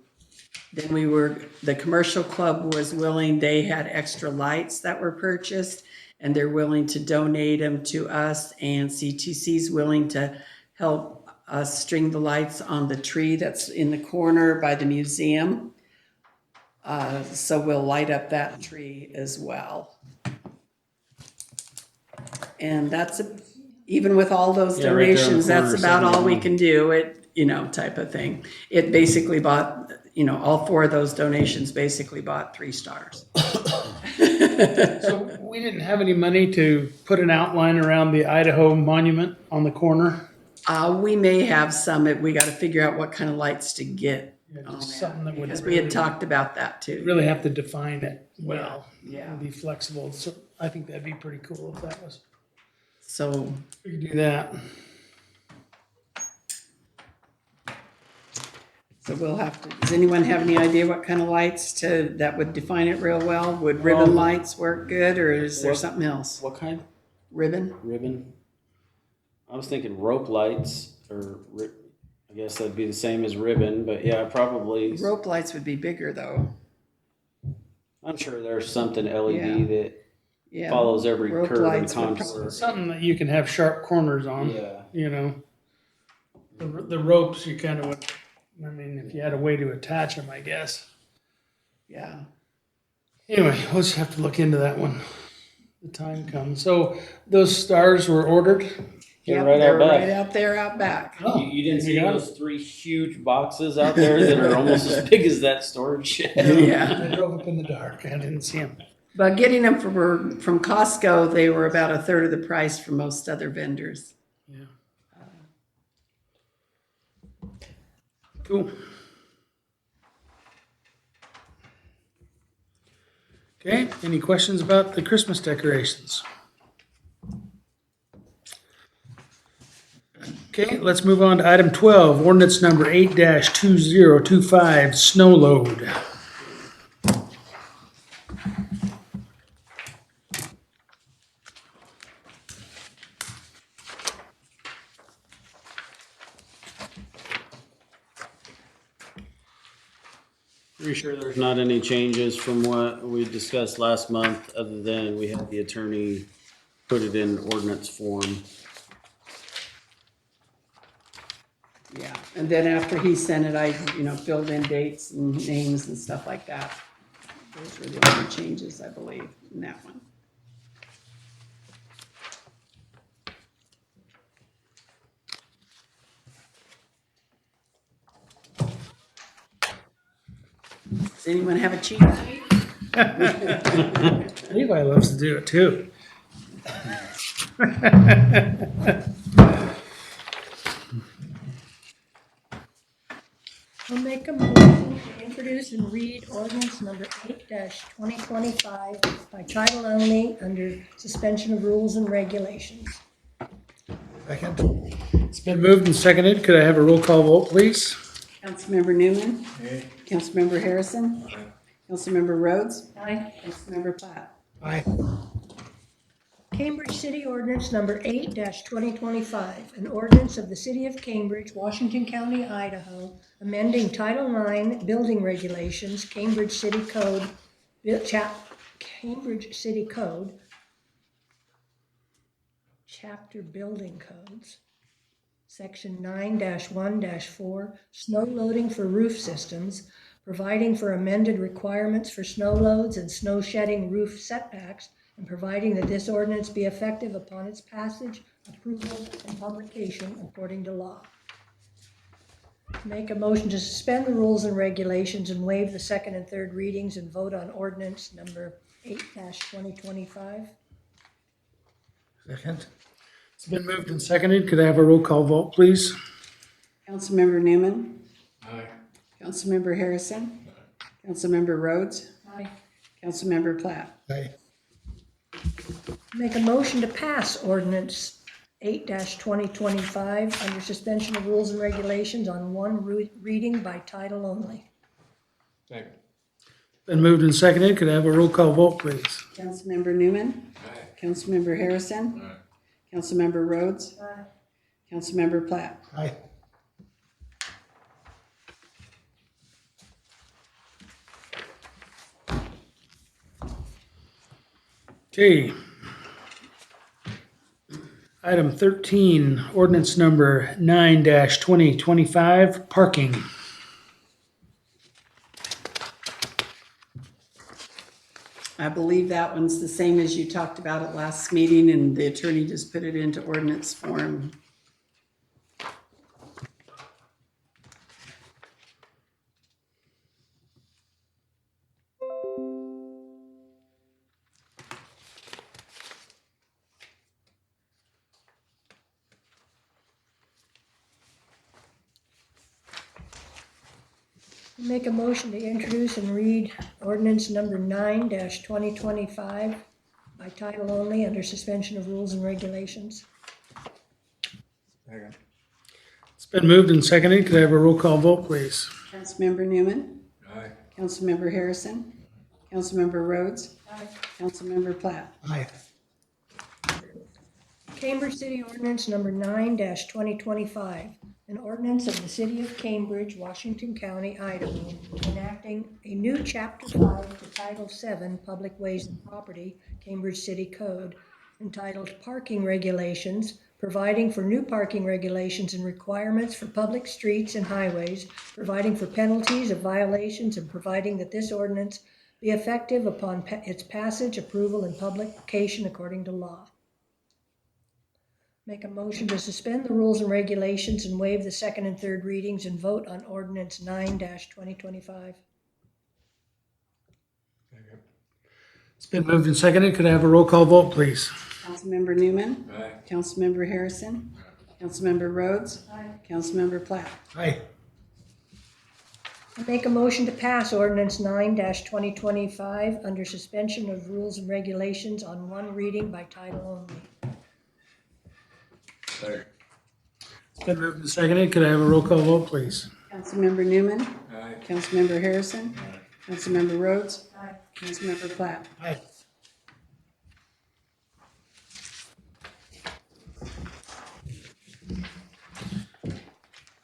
the commercial club was willing, they had extra lights that were purchased and they're willing to donate them to us, and CTC's willing to help us string the lights on the tree that's in the corner by the museum. So we'll light up that tree as well. And that's, even with all those Yeah, right there on the donations, that's corner, about all we 71. can do, type of thing. It basically bought, all 4 of those donations basically bought 3 stars. So we didn't have any money to put an outline around the Idaho monument on the corner. We may have some, we gotta figure out what kind of lights to get on Just that, something that would because we had really- talked about that too. Really have to define it well. Yeah. And be flexible. So I think that'd be pretty cool if that was, So, we could do that. so we'll have to, does anyone have any idea what kind of lights that would define it real well? Would ribbon lights work good, or is there What- something else? What kind? Ribbon? Ribbon? I was thinking rope lights, or I guess that'd be the same as ribbon, but yeah, probably. Rope lights would be bigger though. I'm sure there's something LED that Yeah. follows every Rope curve and lights would contour. Something that you can have sharp corners on. Yeah. The ropes you kind of would, if you had a way to attach them, I guess. Yeah. Anyway, we'll just have to look into that when the time comes. So those stars were ordered? Yeah, Yep, right they're out back. right out there, out back. You didn't see You got those 3 huge boxes out there that are almost as big as that storage shed? Yeah. I drove up in the dark. I didn't see them. But getting them from Costco, they were about 1/3 of the price from most other vendors. Yeah. Cool. Okay, any questions about the Christmas decorations? Okay, let's move on to item 12, ordinance number 8-2025, snow load. Pretty sure there's not any changes from what we discussed last month, other than we had the attorney put it in ordinance form. Yeah, and then after he sent it, I, filled in dates and names and stuff like that. Those were the only changes, I believe, in that one. Does anyone have a cheat sheet? Levi loves to do it too. I'll make a motion to introduce and read ordinance number 8-2025 by title only under suspension of rules and regulations. Second. It's been moved and seconded. Could I have a roll call vote, please? Councilmember Newman? Aye. Councilmember Harrison? Aye. Councilmember Rhodes? Aye. Councilmember Platt? Aye. Cambridge City Ordinance Number 8-2025, an ordinance of the City of Cambridge, Washington County, Idaho, amending Title IX Building Regulations, Cambridge City Code, Cambridge City Code, Chapter Building Codes, Section 9-1-4, Snow Loading for Roof Systems, providing for amended requirements for snow loads and snow shedding roof setbacks, and providing that this ordinance be effective upon its passage, approval, and publication according to law. Make a motion to suspend the rules and regulations and waive the second and third readings and vote on ordinance number 8-2025. Second. It's been moved and seconded. Could I have a roll call vote, please? Councilmember Newman? Aye. Councilmember Harrison? Councilmember Rhodes? Aye. Councilmember Platt? Aye. Make a motion to pass ordinance 8-2025 under suspension of rules and regulations on one reading by title only. Second. Been moved and seconded. Could I have a roll call vote, please? Councilmember Newman? Aye. Councilmember Harrison? Aye. Councilmember Rhodes? Councilmember Platt? Aye. Okay. Item 13, ordinance number 9-2025, parking. I believe that one's the same as you talked about at last meeting, and the attorney just put it into ordinance form. Make a motion to introduce and read ordinance number 9-2025 by title only under suspension of rules and regulations. Second. It's been moved and seconded. Could I have a roll call vote, please? Councilmember Newman? Aye. Councilmember Harrison? Councilmember Rhodes? Councilmember Platt? Aye. Cambridge City Ordinance Number 9-2025, an ordinance of the City of Cambridge, Washington County, Idaho, enacting a new Chapter 5 to Title 7, Public Ways and Property, Cambridge City Code, entitled Parking Regulations, providing for new parking regulations and requirements for public streets and highways, providing for penalties of violations, and providing that this ordinance be effective upon its passage, approval, and publication according to law. Make a motion to suspend the rules and regulations and waive the second and third readings and vote on ordinance 9-2025. Second. It's been moved and seconded. Could I have a roll call vote, please? Councilmember Newman? Aye. Councilmember Harrison? Councilmember Rhodes? Councilmember Platt? Aye. Make a motion to pass ordinance 9-2025 under suspension of rules and regulations on one reading by title only. Second. Been moved and seconded. Could I have a roll call vote, please? Councilmember Newman. Aye. Councilmember Harrison. Councilmember Rhodes. Councilmember Platt. Aye.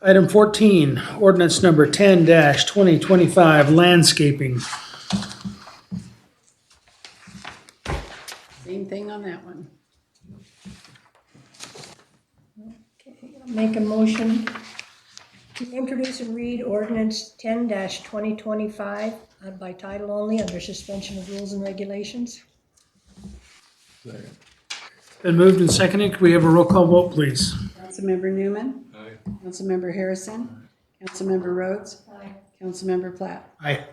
Item 14, ordinance number 10-2025, landscaping. Same thing on that one. Okay, I'll make a motion to introduce and read ordinance 10-2025 by title only under suspension of rules and regulations. Second. Been moved and seconded. Could we have a roll call vote, please? Councilmember Newman. Aye. Councilmember Harrison. Councilmember Rhodes. Aye. Councilmember Platt. Aye.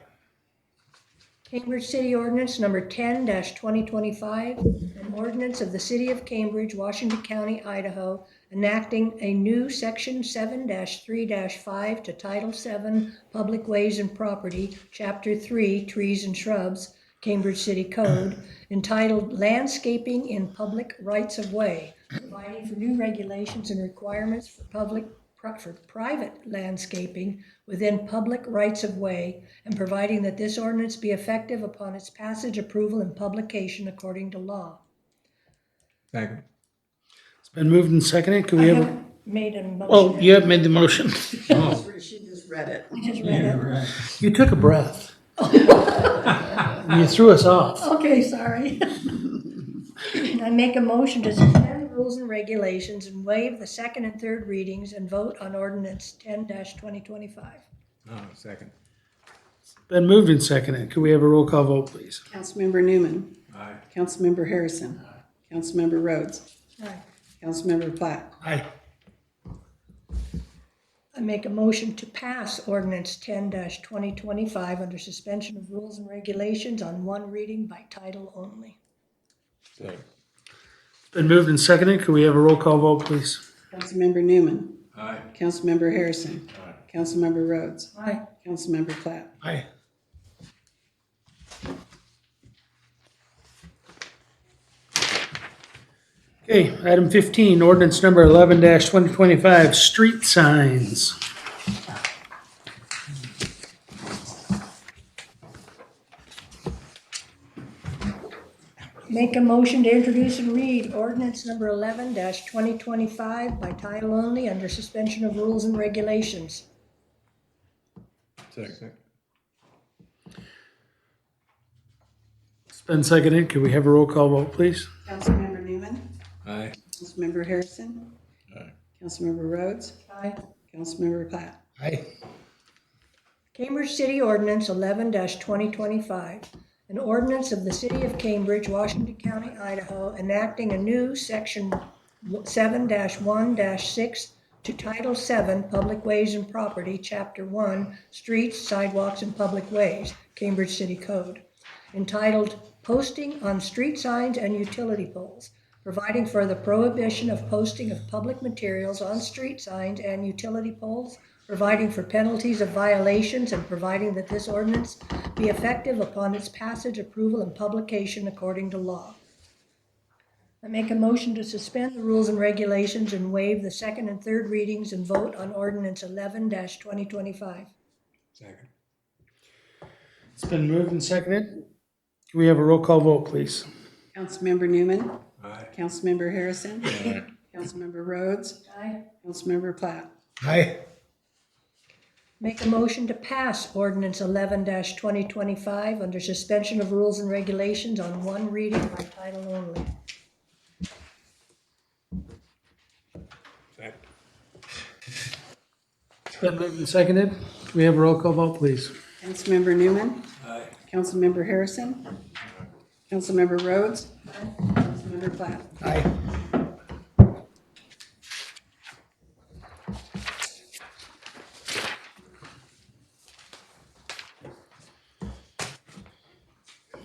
Cambridge City Ordinance number 10-2025, an ordinance of the City of Cambridge, Washington County, Idaho, enacting a new section 7-3-5 to Title 7 Public Ways and Property, Chapter 3 Trees and Shrubs, Cambridge City Code, entitled Landscaping in Public Rights of Way, providing for new regulations and requirements for private landscaping within public rights of way, and providing that this ordinance be effective upon its passage, approval, and publication according to law. Second. It's been moved and seconded. Could I we have? haven't made a motion. Oh, you have made the motion. She just read it. I just read it. You took a breath. You threw us off. Okay, sorry. I make a motion to suspend the rules and regulations and waive the second and third readings and vote on ordinance 10-2025. Oh, second. Been moved and seconded. Could we have a roll call vote, please? Councilmember Newman. Aye. Councilmember Harrison. Councilmember Rhodes. Aye. Councilmember Platt. Aye. I make a motion to pass ordinance 10-2025 under suspension of rules and regulations on one reading by title only. Second. Been moved and seconded. Could we have a roll call vote, please? Councilmember Newman. Aye. Councilmember Harrison. Aye. Councilmember Rhodes. Aye. Councilmember Platt. Aye. Okay, item 15, ordinance number 11-2025, street signs. Make a motion to introduce and read ordinance number 11-2025 by title only under suspension of rules and regulations. Second. It's been seconded. Could we have a roll call vote, please? Councilmember Newman. Aye. Councilmember Harrison. Aye. Councilmember Rhodes. Aye. Councilmember Platt. Aye. Cambridge City Ordinance 11-2025, an ordinance of the City of Cambridge, Washington County, Idaho, enacting a new section 7-1-6 to Title 7 Public Ways and Property, Chapter 1 Streets, Sidewalks, and Public Ways, Cambridge City Code, entitled Posting on Street Signs and Utility Poles, providing for the prohibition of posting of public materials on street signs and utility poles, providing for penalties of violations, and providing that this ordinance be effective upon its passage, approval, and publication according to law. I make a motion to suspend the rules and regulations and waive the second and third readings and vote on ordinance 11-2025. Second. It's been moved and seconded. Can we have a roll call vote, please? Councilmember Newman. Aye. Councilmember Harrison. Aye. Councilmember Rhodes. Aye. Councilmember Platt. Aye. Make a motion to pass ordinance 11-2025 under suspension of rules and regulations on one reading by title only. Second. It's been moved and seconded. Can we have a roll call vote, please? Councilmember Newman. Aye. Councilmember Harrison. Councilmember Rhodes. Councilmember Platt. Aye.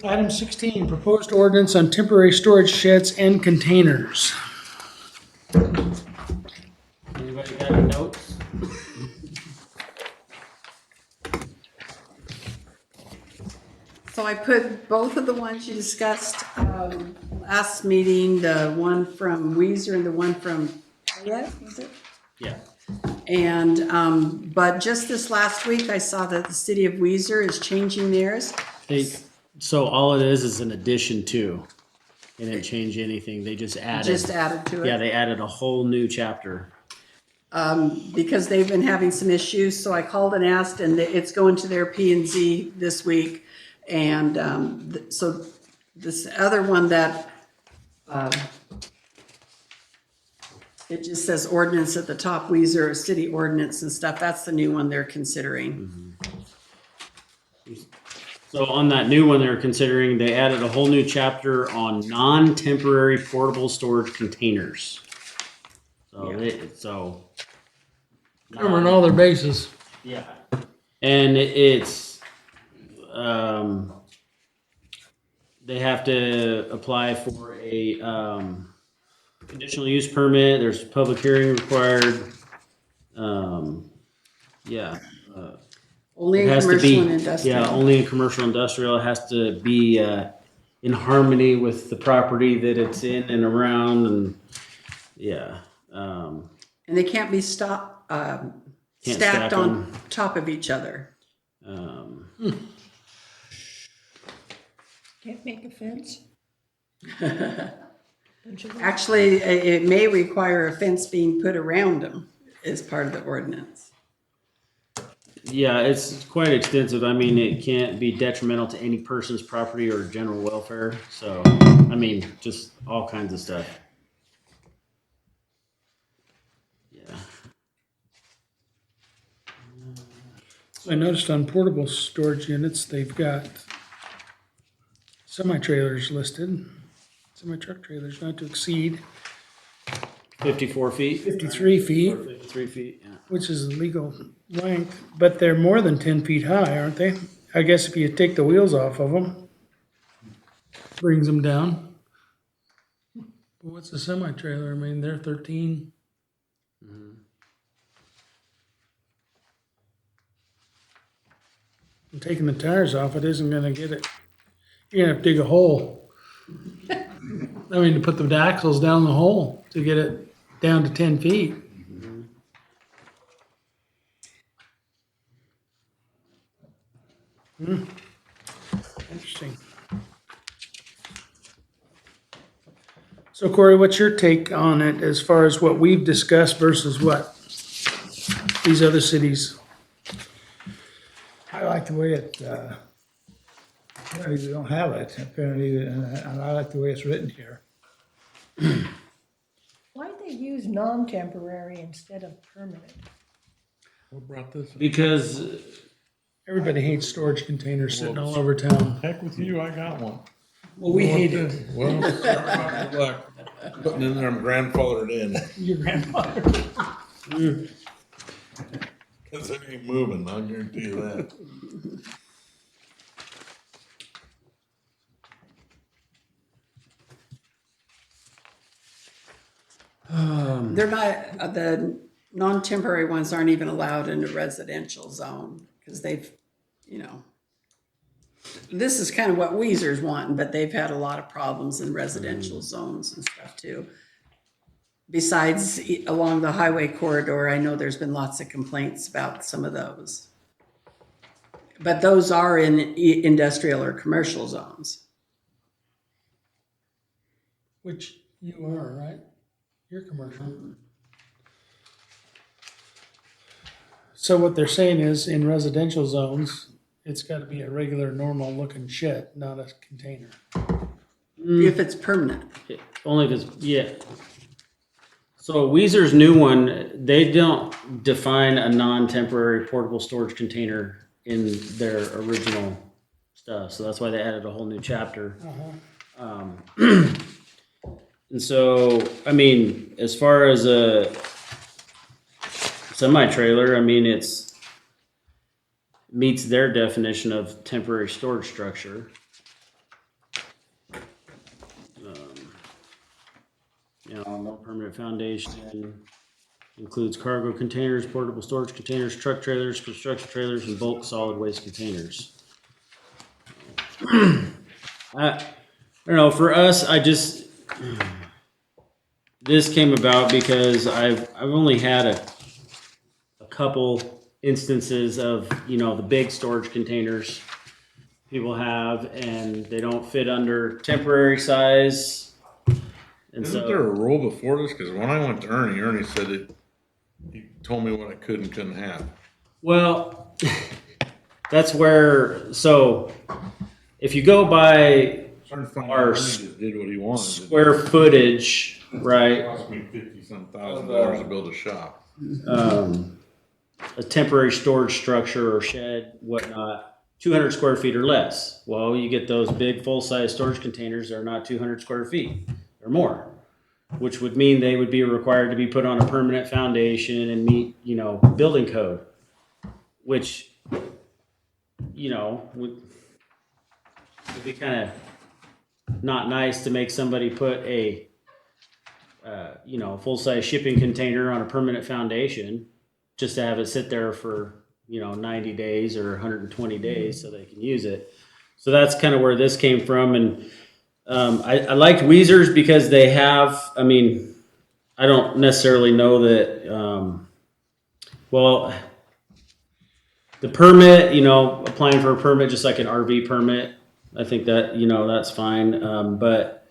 Item 16, proposed ordinance on temporary storage sheds and containers. Anybody got any notes? So I put both of the ones you discussed last meeting, the one from Weezer and the one from, was it? Yeah. And, but just this last week, I saw that the city of Weiser is changing theirs. So all it is an addition to. They didn't change anything. They just added. Just added to it. Yeah, they added a whole new chapter. Because they've been having some issues, so I called and asked, and it's going to their P and Z this week. And so this other one that, it just says ordinance at the top, Weiser, city ordinance and stuff, that's the new one they're considering. So on that new one they're considering, they added a whole new chapter on non-temporary portable storage containers. So Covering all their bases. yeah, and it's they have to apply for a conditional use permit. There's a public hearing required. Yeah. Only It in has to commercial be, and industrial. yeah, only in commercial industrial. It has to be in harmony with the property that it's in and around, and yeah. And they can't be stacked stack on 'em. top of each other. Can't make a fence? Actually, it may require a fence being put around them as part of the ordinance. Yeah, it's quite extensive. I mean, it can't be detrimental to any person's property or general welfare. So, I mean, just all kinds of stuff. Yeah. I noticed on portable storage units, they've got semi-trailers listed, semi-truck trailers not to exceed 54 feet? 53 feet, Or 53 feet, yeah. which is the legal length, but they're more than 10 feet high, aren't they? I guess if you take the wheels off of them, brings them down. What's a semi-trailer? I mean, they're 13. And taking the tires off, it isn't gonna get it. You're gonna have to dig a hole. I mean, to put the axles down the hole to get it down to 10 feet. Interesting. So Corey, what's your take on it as far as what we've discussed versus what these other cities? I like the way it, apparently we don't have it, apparently, and I like the way it's written here. Why'd they use non-temporary instead of permanent? What brought this? Because Everybody hates storage containers sitting all over town. Heck with you, I got one. Well, we hate it. Well, good luck putting in there, I'm grandfathered in, Your grandfather. cause it ain't moving, I'll guarantee you that. They're not, the non-temporary ones aren't even allowed in a residential zone, because they've, you know, this is kind of what Weezer's wanting, but they've had a lot of problems in residential zones and stuff too. Besides, along the highway corridor, I know there's been lots of complaints about some of those. But those are in industrial or commercial zones. Which you are, right? You're commercial. So what they're saying is in residential zones, it's gotta be a regular, normal looking shed, not a container. If it's permanent. only if it's, yeah. So Weezer's new one, they don't define a non-temporary portable storage container in their original stuff. So that's why they added a whole new chapter. And so, I mean, as far as a semi-trailer, I mean, meets their definition of temporary storage structure. No permanent foundation, includes cargo containers, portable storage containers, truck trailers, construction trailers, and bulk solid waste containers. I don't know, for us, this came about because I've only had a couple instances of, you know, the big storage containers people have, and they don't fit under temporary size. And Isn't there a so, rule before this? Because when I went to Ernie said that he told me what I could and couldn't have. well, that's where, so if you go by Trying to find Our out Ernie just did what he wanted. square footage, It right? cost me $50,000 to build a shop. A temporary storage structure or shed, whatnot, 200 square feet or less. Well, you get those big full-size storage containers that are not 200 square feet or more, which would mean they would be required to be put on a permanent foundation and meet, you know, building code, which, you know, would be kind of not nice to make somebody put a, you know, full-size shipping container on a permanent foundation just to have it sit there for, you know, 90 days or 120 days so they can use it. So that's kind of where this came from. And I liked Weezer's because they have, I mean, I don't necessarily know that, well, the permit, you know, applying for a permit just like an RV permit, I think that, you know, that's fine. But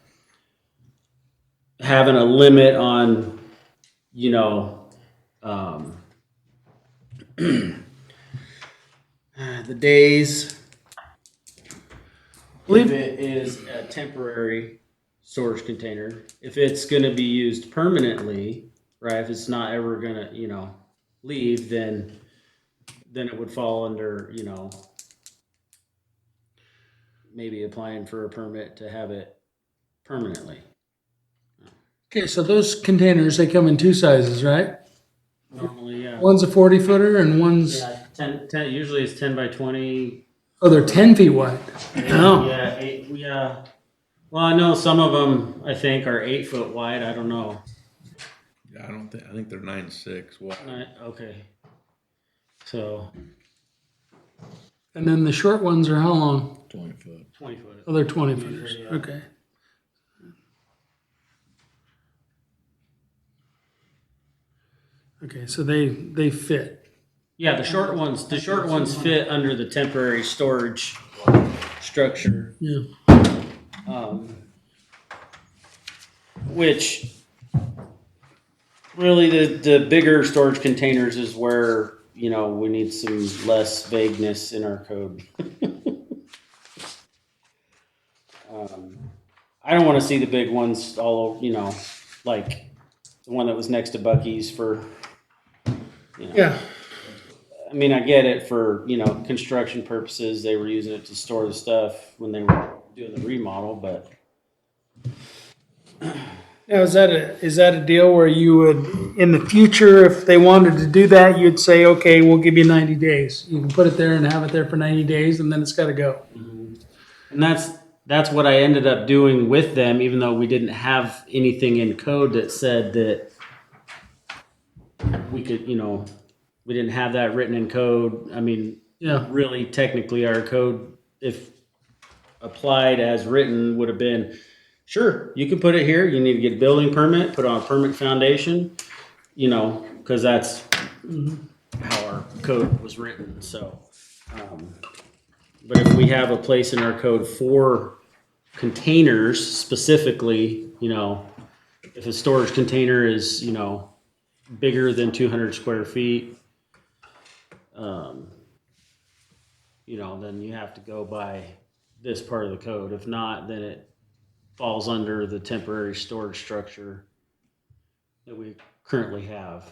having a limit on, you know, the days, if it is a temporary storage container, if it's going to be used permanently, right? If it's not ever going to, you know, leave, then it would fall under, you know, maybe applying for a permit to have it permanently. Okay, so those containers, they come in two sizes, right? Normally, yeah. One's a 40 footer and one's, Yeah, 10 usually it's 10 by 20. oh, they're 10 feet wide. Oh, Yeah, yeah. Well, I know some of them, I think, are 8 foot wide. I don't know. Yeah, I think they're 9'6". Well, Okay. So, and then the short ones are how long? 20 foot. 20 foot. Oh, they're 20 footers. Yeah. Okay. Okay, so they fit. Yeah, the short ones fit under the temporary storage structure. Yeah. Which really the bigger storage containers is where, you know, we need some less vagueness in our code. I don't want to see the big ones all, you know, like the one that was next to Bucky's for, you know. Yeah. I mean, I get it for, you know, construction purposes. They were using it to store the stuff when they were doing the remodel, but Now, is that a deal where you would, in the future, if they wanted to do that, you'd say, okay, we'll give you 90 days. You can put it there and have it there for 90 days, and then it's got to go. and that's what I ended up doing with them, even though we didn't have anything in code that said that we could, you know, we didn't have that written in code. I mean, Yeah. really, technically, our code, if applied as written, would have been, sure, you can put it here. You need to get a building permit, put it on a permanent foundation, you know, because that's how our code was written. So, but if we have a place in our code for containers specifically, you know, if a storage container is, you know, bigger than 200 square feet, you know, then you have to go by this part of the code. If not, then it falls under the temporary storage structure that we currently have.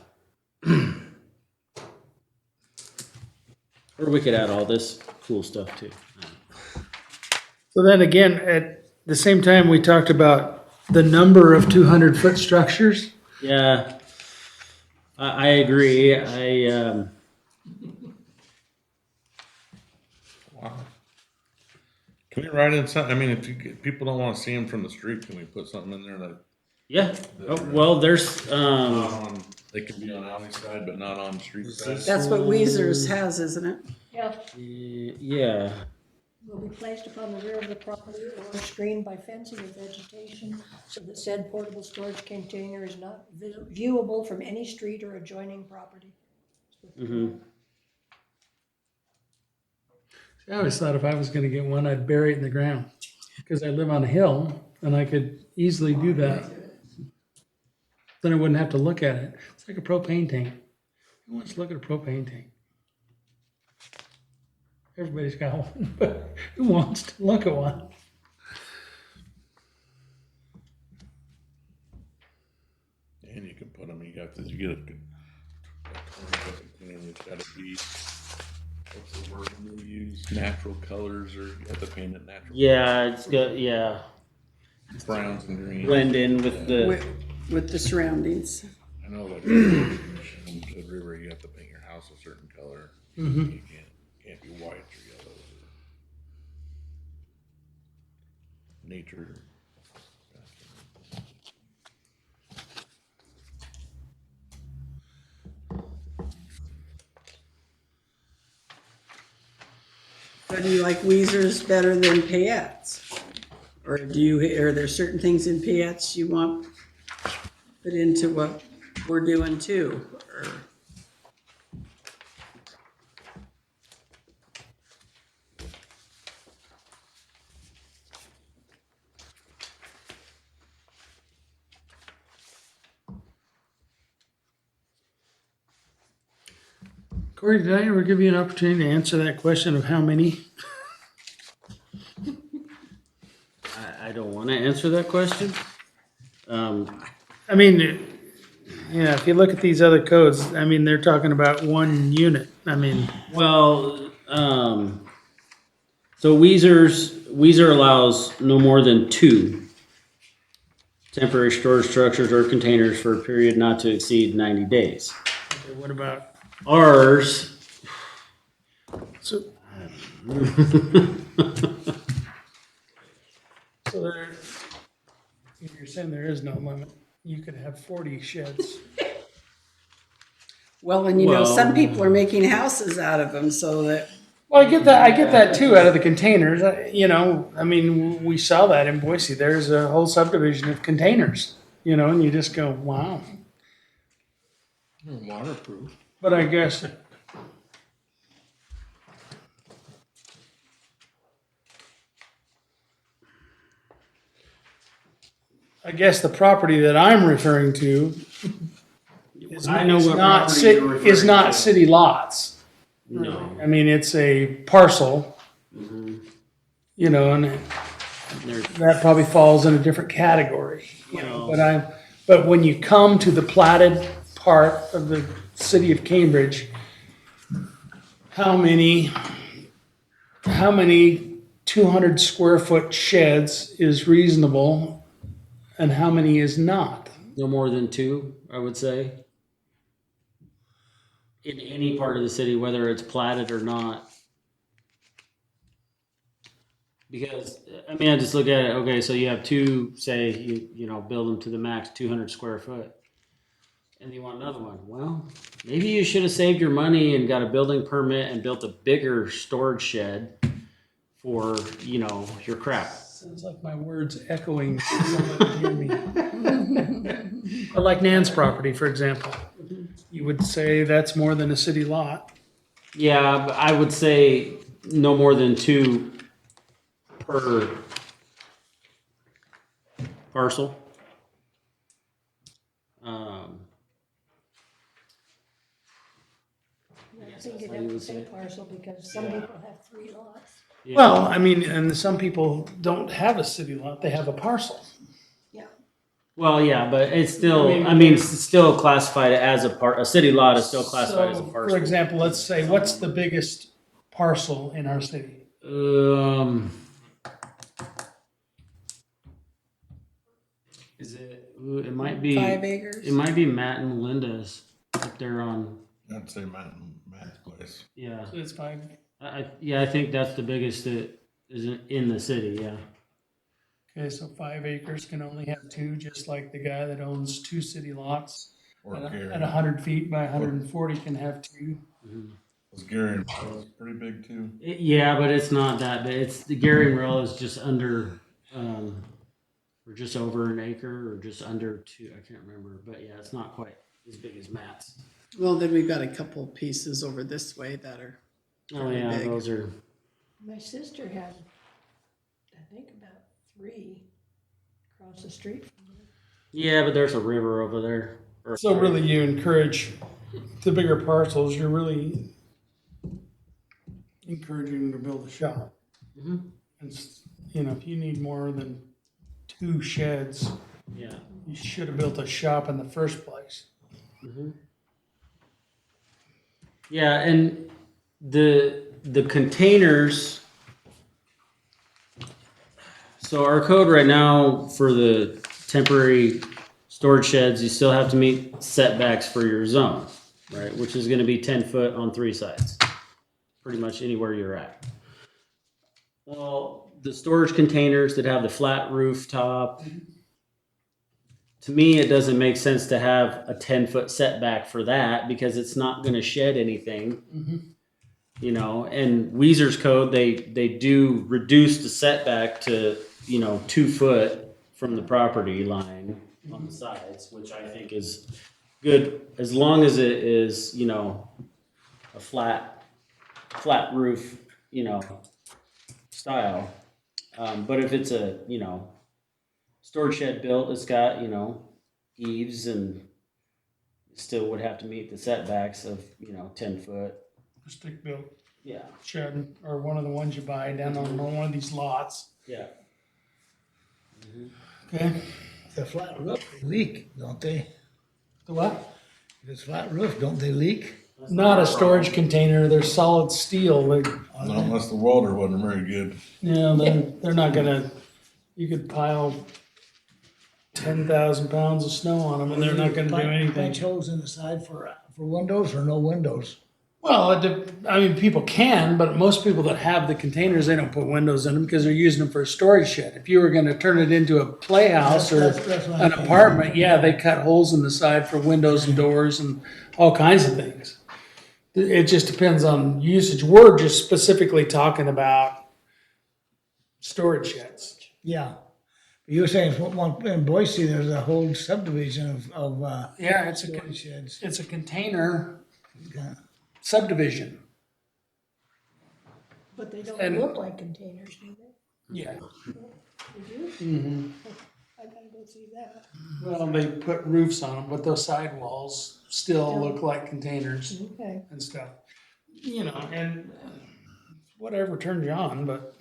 Or we could add all this cool stuff too. So then again, at the same time, we talked about the number of 200-foot structures. Yeah, I agree. Wow. Can we write in something? I mean, if people don't want to see them from the street, can we put something in there that Yeah. Oh, well, there's they can be on alley side but not on street side? That's what Weezer's has, isn't it? Yeah, yeah. will be placed upon the rear of the property or screened by fencing or vegetation so that said portable storage container is not viewable from any street or adjoining property. Mm-hmm. I always thought if I was gonna get one, I'd bury it in the ground, because I live on a hill and I could easily do that. Then I wouldn't have to look at it. It's like a propane tank. Who wants to look at a propane tank? Everybody's got one, but who wants to look at one? And you can put them, you get a 20-foot container, it's gotta be, what's the word we use, natural colors, or you have to paint it natural. Yeah, it's got, yeah, Browns and greens. blend in with the, With the surroundings. I know like the river, you have to paint your house a certain color. You can't be white or yellow. Nature. So do you like Weezers better than Payettes? Or are there certain things in Payettes you want put into what we're doing too? Or, Corey, did I ever give you an opportunity to answer that question of how many? I don't want to answer that question. I mean, yeah, if you look at these other codes, I mean, they're talking about one unit. I mean, Well, so Weezer allows no more than 2 temporary storage structures or containers for a period not to exceed 90 days. okay, what about, Ours, so, so there, you're saying there is no limit. You could have 40 sheds. well, and some Well- people are making houses out of them so that, Well, I get that too out of the containers. I mean, we saw that in Boise. There's a whole subdivision of containers, and you just go, wow. Waterproof. But I guess the property that I'm referring to is I know is what not property ci- you're is referring not to. city lots. no. I mean, it's a parcel, and There's, that probably falls in a different category. well, But when you come to the platted part of the city of Cambridge, how many 200 square foot sheds is reasonable and how many is not? no more than 2, I would say. In any part of the city, whether it's platted or not. Because, I mean, I just look at it, okay, so you have 2, say, build them to the max 200 square foot. And you want another one. Well, maybe you should have saved your money and got a building permit and built a bigger storage shed for, your crap. Sounds like my words echoing. Somebody hear me. But like Nan's property, for example, you would say that's more than a city lot. Yeah, but I would say no more than 2 per parcel. I think you'd have to say parcel because some people have 3 lots. Yeah. Well, I mean, and some people don't have a city lot, they have a parcel. Yeah. Well, yeah, but it's still, it's still classified as a city lot is still classified as a So, parcel. for example, let's say, what's the biggest parcel in our city? Is it, it might be, 5 acres? it might be Matt and Melinda's up there on, I'd say Matt's place. yeah. So it's 5. I think that's the biggest that is in the city, yeah. Okay, so 5 acres can only have 2, just like the guy that owns 2 city lots. Or At Gary. 100 feet by 140 can have 2. Was Gary, pretty big too. Yeah, but it's not that big. It's the Gary Rail is just under, or just over an acre, or just under 2. I can't remember, but yeah, it's not quite as big as Matt's. Well, then we've got a couple pieces over this way that are Oh Very yeah, big. those are. My sister had, I think about 3 across the street from her. Yeah, but there's a river over there. Or- So really you encourage the bigger parcels, you're really encouraging them to build a shop. Mhm. And, you know, if you need more than 2 sheds, Yeah. you should have built a shop in the first place. Yeah, and the containers. So our code right now for the temporary storage sheds, you still have to meet setbacks for your zone, right? Which is going to be 10 foot on 3 sides, pretty much anywhere you're at. Well, the storage containers that have the flat rooftop, to me, it doesn't make sense to have a 10-foot setback for that because it's not going to shed anything. You know, and Weezer's code, they do reduce the setback to, 2 foot from the property line on the sides, which I think is good as long as it is, a flat roof, style. But if it's a, storage shed built, it's got, eaves and still would have to meet the setbacks of, 10 foot. A stick built Yeah. shed or one of the ones you buy down on one of these lots. Yeah. Okay. The flat roof, they leak, don't they? The what? If it's flat roof, don't they leak? Not a storage container. They're solid steel. Not unless the welder wasn't very good. They're not gonna. You could pile 10,000 pounds of snow on them, and they're not gonna do anything. Punch holes in the side for windows or no windows? Well, I mean, people can, but most people that have the containers, they don't put windows in them because they're using them for a storage shed. If you were going to turn it into a playhouse or That's what I'm an thinking. apartment, yeah, they cut holes in the side for windows and doors and all kinds of things. It just depends on usage. We're just specifically talking about storage sheds. Yeah. You were saying in Boise, there's a whole subdivision of Yeah, storage sheds. it's a container Yeah. subdivision. But they don't And- look like containers, do they? Yeah. They do? I gotta go see that. Well, they put roofs on them, but those sidewalls still look like containers Okay. and stuff. You know, and whatever turns you on, but,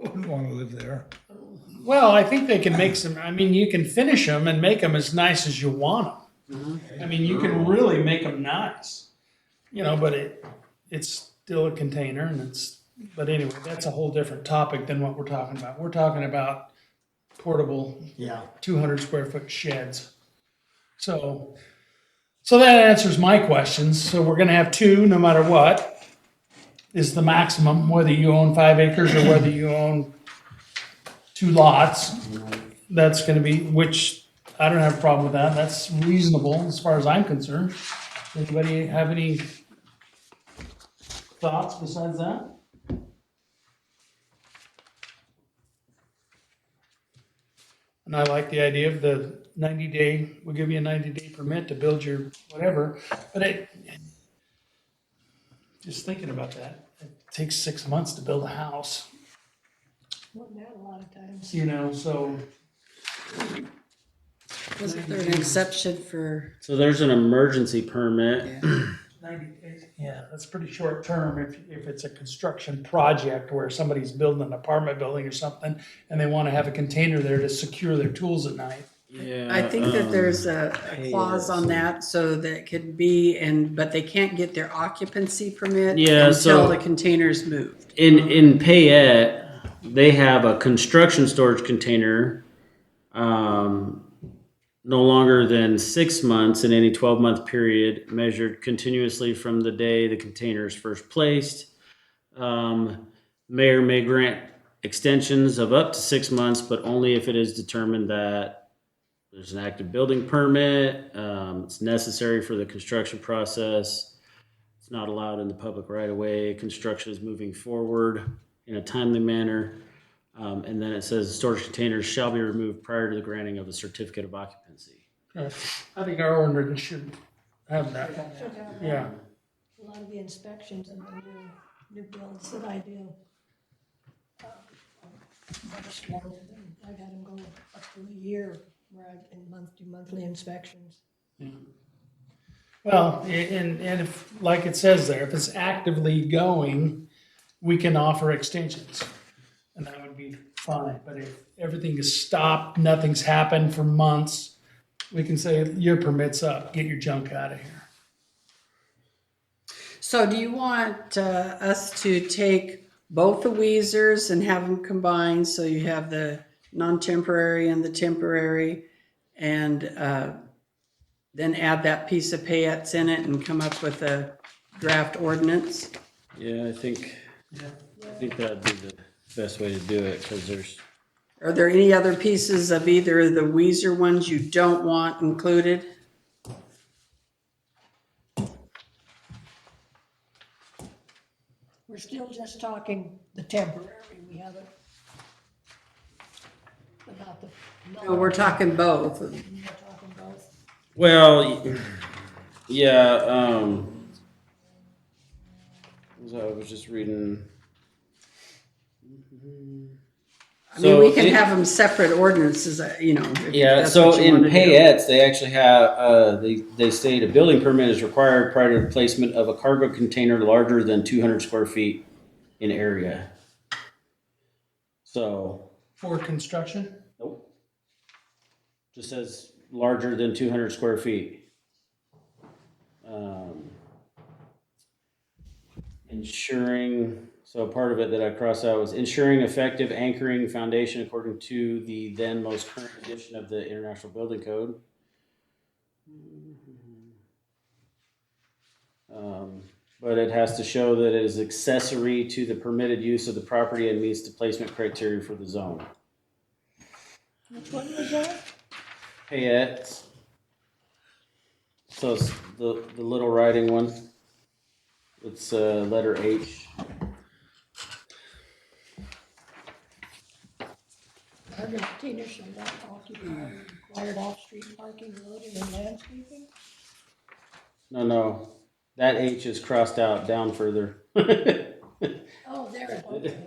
Wouldn't want to live there. well, I think they can make some, I mean, you can finish them and make them as nice as you want them. I mean, you can really make them nice, but it's still a container but anyway, that's a whole different topic than what we're talking about. We're talking about portable Yeah. 200 square foot sheds. So that answers my questions. So we're gonna have 2, no matter what, is the maximum, whether you own 5 acres or whether you own 2 lots. That's gonna be, which I don't have a problem with that. That's reasonable as far as I'm concerned. Anybody have any thoughts besides that? And I like the idea of the 90-day, we'll give you a 90-day permit to build your whatever, but just thinking about that, it takes 6 months to build a house, Well, that a lot of times. so. Wasn't there an exception for, So there's an emergency permit. yeah, 90 days, yeah, that's pretty short term if it's a construction project where somebody's building an apartment building or something and they want to have a container there to secure their tools at night. Yeah. I think that there's a clause on yes. that so that it could be, but they can't get their occupancy permit Yeah, so- until the container's moved. In Payette, they have a construction storage container, no longer than 6 months in any 12-month period, measured continuously from the day the container is first placed. Mayor may grant extensions of up to 6 months, but only if it is determined that there's an active building permit, it's necessary for the construction process, It's not allowed in the public right of way. Construction is moving forward in a timely manner. And then it says storage containers shall be removed prior to the granting of a certificate of occupancy. I think our ordinance should have that. Should have Yeah. a lot of the inspections and the new builds that I do. I just wanted them, I got them go up to a year where I do monthly inspections. Well, and if, like it says there, if it's actively going, we can offer extensions. And that would be fine. But if everything is stopped, nothing's happened for months, we can say your permit's up, get your junk out of here. So do you want us to take both the Weezers and have them combined, so you have the non-temporary and the temporary, and then add that piece of Payette's in it and come up with a draft ordinance? Yeah, I think that'd be the best way to do it, because there's, Are there any other pieces of either the Weezer ones you don't want included? We're still just talking the temporary, we haven't. About the. No, we're talking both. We're talking both. well, yeah, I was just reading. I mean, we So can it- have them separate ordinances, you know. if Yeah, that's so what you in wanna do. Payettes, they actually have, they state a building permit is required prior to the placement of a cargo container larger than 200 square feet in area. So, For construction? nope. Just says larger than 200 square feet. Ensuring, so part of it that I crossed out was ensuring effective anchoring foundation according to the then most current edition of the International Building Code. But it has to show that it is accessory to the permitted use of the property and meets the placement criteria for the zone. Which one was that? Payette. So it's the little writing one. It's letter H. Cargo containers shall not occupy required off-street parking, loading, and landscaping? No. That H is crossed out down further. Oh, there, okay.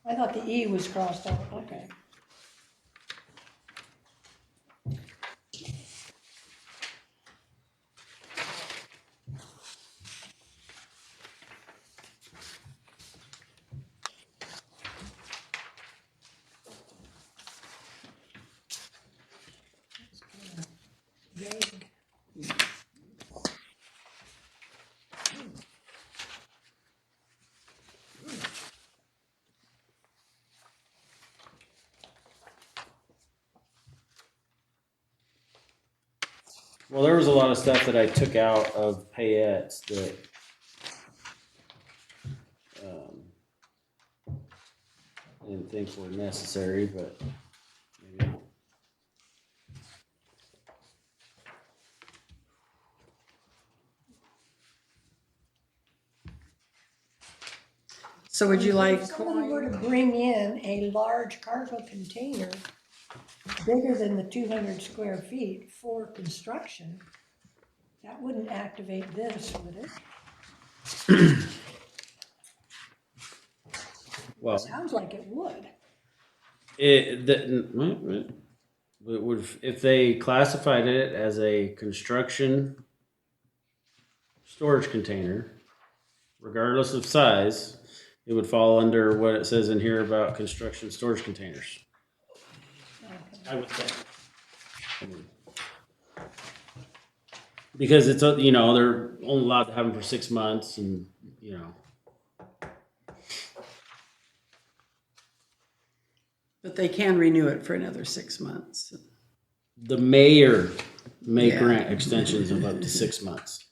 I thought the E was crossed out, okay. Vague. Well, there was a lot of stuff that I took out of Payettes that I didn't think were necessary, but maybe. So would you like, If somebody were to bring in a large cargo container bigger than the 200 square feet for construction, that wouldn't activate this, would it? Well, Sounds like it would. it would if they classified it as a construction storage container, regardless of size, it would fall under what it says in here about construction storage containers. I would think. Because it's, they're only allowed to have them for 6 months and, but they can renew it for another 6 months. the mayor may Yeah. grant extensions of up to 6 months.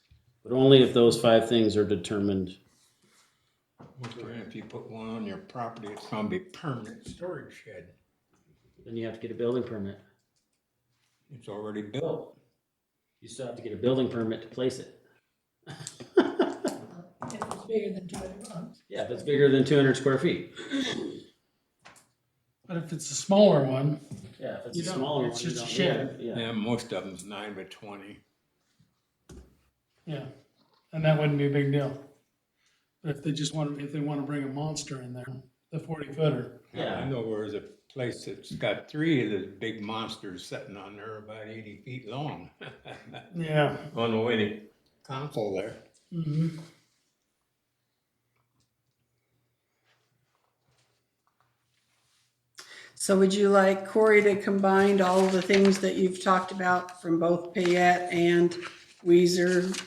But only if those 5 things are determined. If you put one on your property, it's gonna be permanent storage shed. Then you have to get a building permit. It's already built. You still have to get a building permit to place it. bigger than 200 bucks. Yeah, if it's bigger than 200 square feet. But if it's a smaller one, Yeah, if it's You a don't- smaller it's one, you just a don't need shed. it. Yeah. Yeah, most of them's 9 by 20. yeah, and that wouldn't be a big deal. But if they just want, if they want to bring a monster in there, the 40-footer. Yeah. I know there's a place that's got 3 of the big monsters sitting on there about 80 feet long. Yeah. On the way to console there. Mm-hmm. So would you like Corey to combine all the things that you've talked about from both Payette and Weezer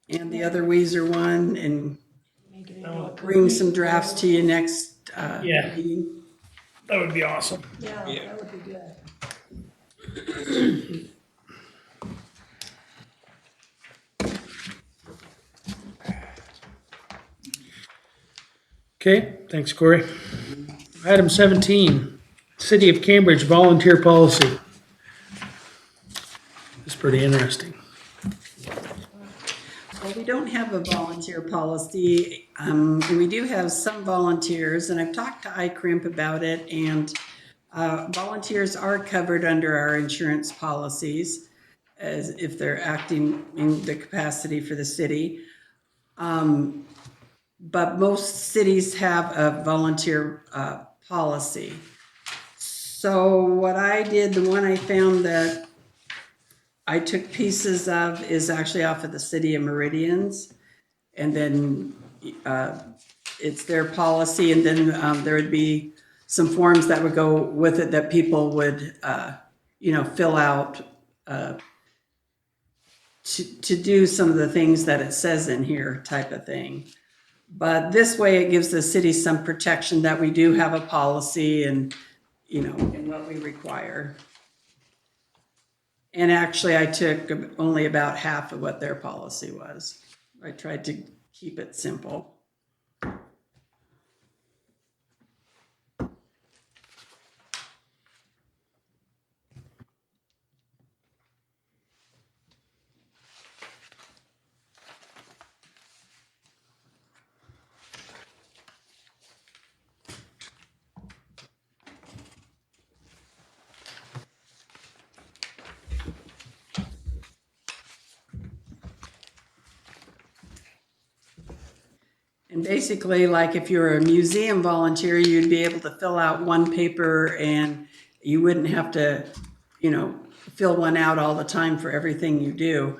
and the other Weezer one and Make it into a bring some drafts to you next Yeah. meeting? That would be awesome. Yeah, Yeah. that would be good. Okay, thanks, Corey. Item 17, City of Cambridge volunteer policy. It's pretty interesting. Well, we don't have a volunteer policy, and we do have some volunteers, and I've talked to iCrimp about it, and volunteers are covered under our insurance policies as if they're acting in the capacity for the city. But most cities have a volunteer policy. So what I did, the one I found that I took pieces of is actually off of the City of Meridians. And then it's their policy, and then there would be some forms that would go with it that people would, fill out to do some of the things that it says in here type of thing. But this way it gives the city some protection that we do have a policy and, and what we require. And actually I took only about half of what their policy was. I tried to keep it simple. And basically, like if you're a museum volunteer, you'd be able to fill out one paper and you wouldn't have to, fill one out all the time for everything you do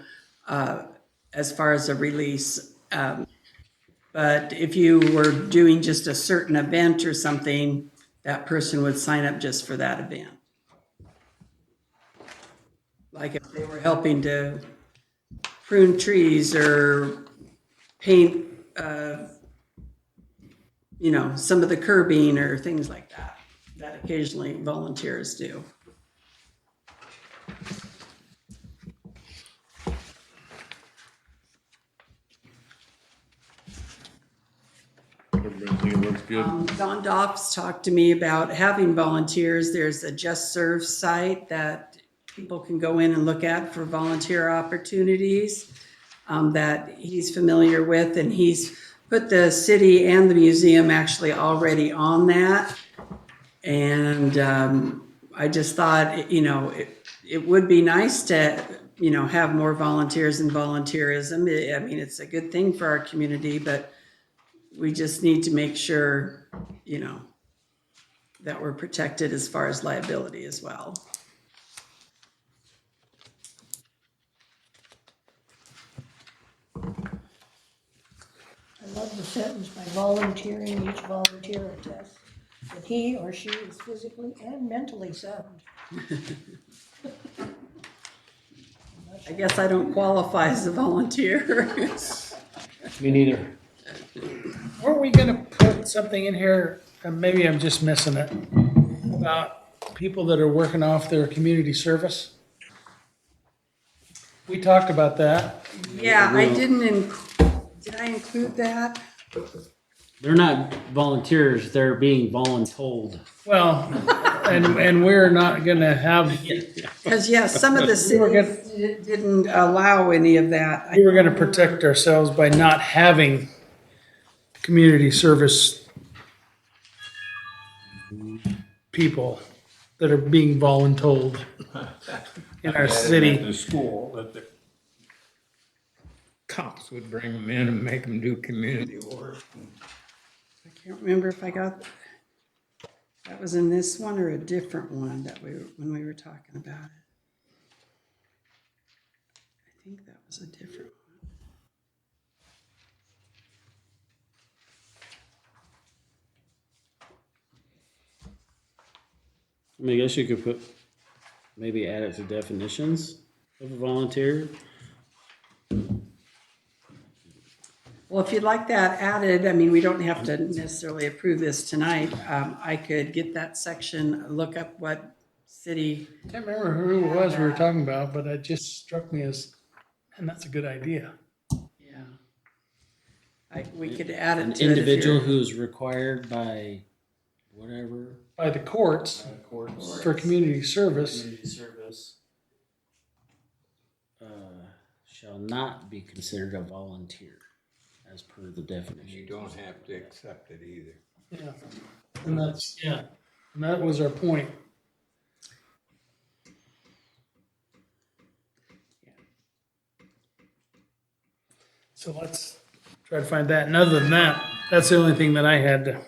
as far as a release. But if you were doing just a certain event or something, that person would sign up just for that event. Like if they were helping to prune trees or paint some of the curbing or things like that, that occasionally volunteers do. Everybody think it looks good? Don Doff's talked to me about having volunteers. There's a Just Serve site that people can go in and look at for volunteer opportunities that he's familiar with, and he's put the city and the museum actually already on that. And I just thought, it would be nice to, have more volunteers and volunteerism. I mean, it's a good thing for our community, but we just need to make sure, that we're protected as far as liability as well. I love the sentence, by volunteering, each volunteer attests that he or she is physically and mentally sound. I guess I don't qualify as a volunteer. Me neither. Weren't we gonna put something in here, and maybe I'm just missing it, about people that are working off their community service? We talked about that. Yeah, I did I include that? They're not volunteers, they're being voluntold. Well, and we're not gonna have, Because yes, some of the cities didn't allow any of that. we were gonna protect ourselves by not having community service people that are being voluntold in our At city. the school, that the cops would bring them in and make them do community work. I can't remember if I got, that was in this one or a different one that when we were talking about it. I think that was a different one. I mean, I guess you could put, maybe add it to definitions of a volunteer. Well, if you'd like that added, I mean, we don't have to necessarily approve this tonight. I could get that section, look up what city, Can't remember who it was we were talking about, but it just struck me as, and that's a good idea. yeah. We could add An it to it if individual you're- who's required by whatever. By the courts Courts. for community service. Community service. Shall not be considered a volunteer, as per the And definition. you don't have to accept it either. Yeah. And that's, yeah, and that was our point. So let's try to find that. And other than that, that's the only thing that I had to,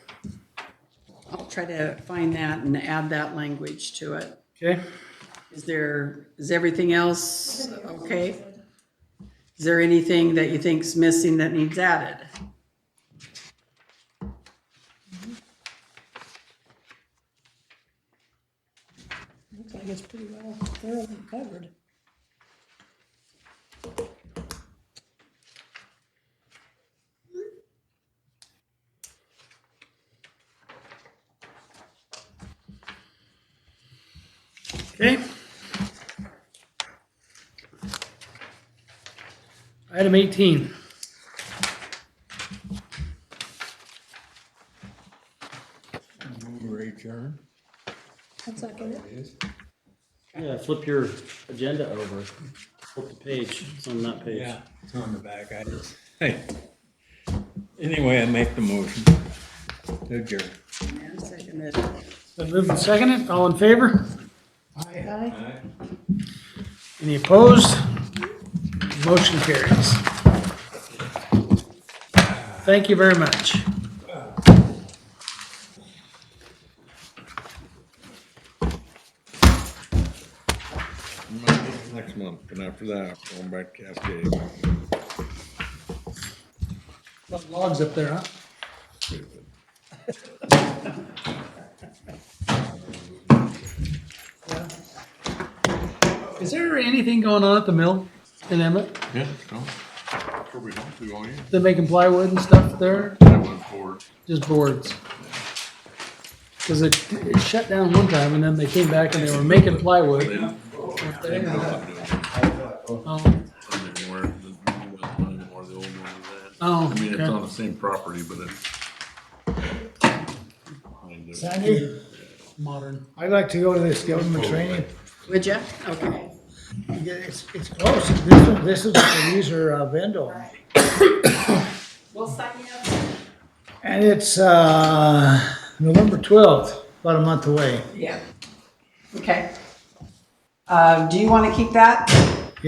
I'll try to find that and add that language to it. okay? Is everything else okay? Is there anything that you think's missing that needs added? Looks like it's pretty well thoroughly covered. Okay. Item 18. Move or adjourn. One second. It is. Yeah, flip your agenda over. Flip the page. It's on that page. Yeah, it's on the back. Hey. Anyway, I make the motion. Adjourn. And seconded. Been moved and seconded. All in favor? Aye. Any opposed? Motion carries. Thank you very much. Next month, and after that, going back to Cascade. Got logs up there, huh? Is there anything going on at the mill in Emmett? Yeah, no. Sure we don't do all year. They're making plywood and stuff there? I went forward. Just boards? Because it shut down one time and then they came back and they were making plywood. They didn't Oh, anymore. The new one's not anymore, the old one was that. oh, I mean, it's okay. on the same property, but it's behind it. Sandy, Modern. I'd like to go to this government training. Would you? Okay. Yeah, it's close. This is what the user Vendo. We'll sign you up. And it's November 12th, about a month away. Yeah. Okay. Do you want to keep that?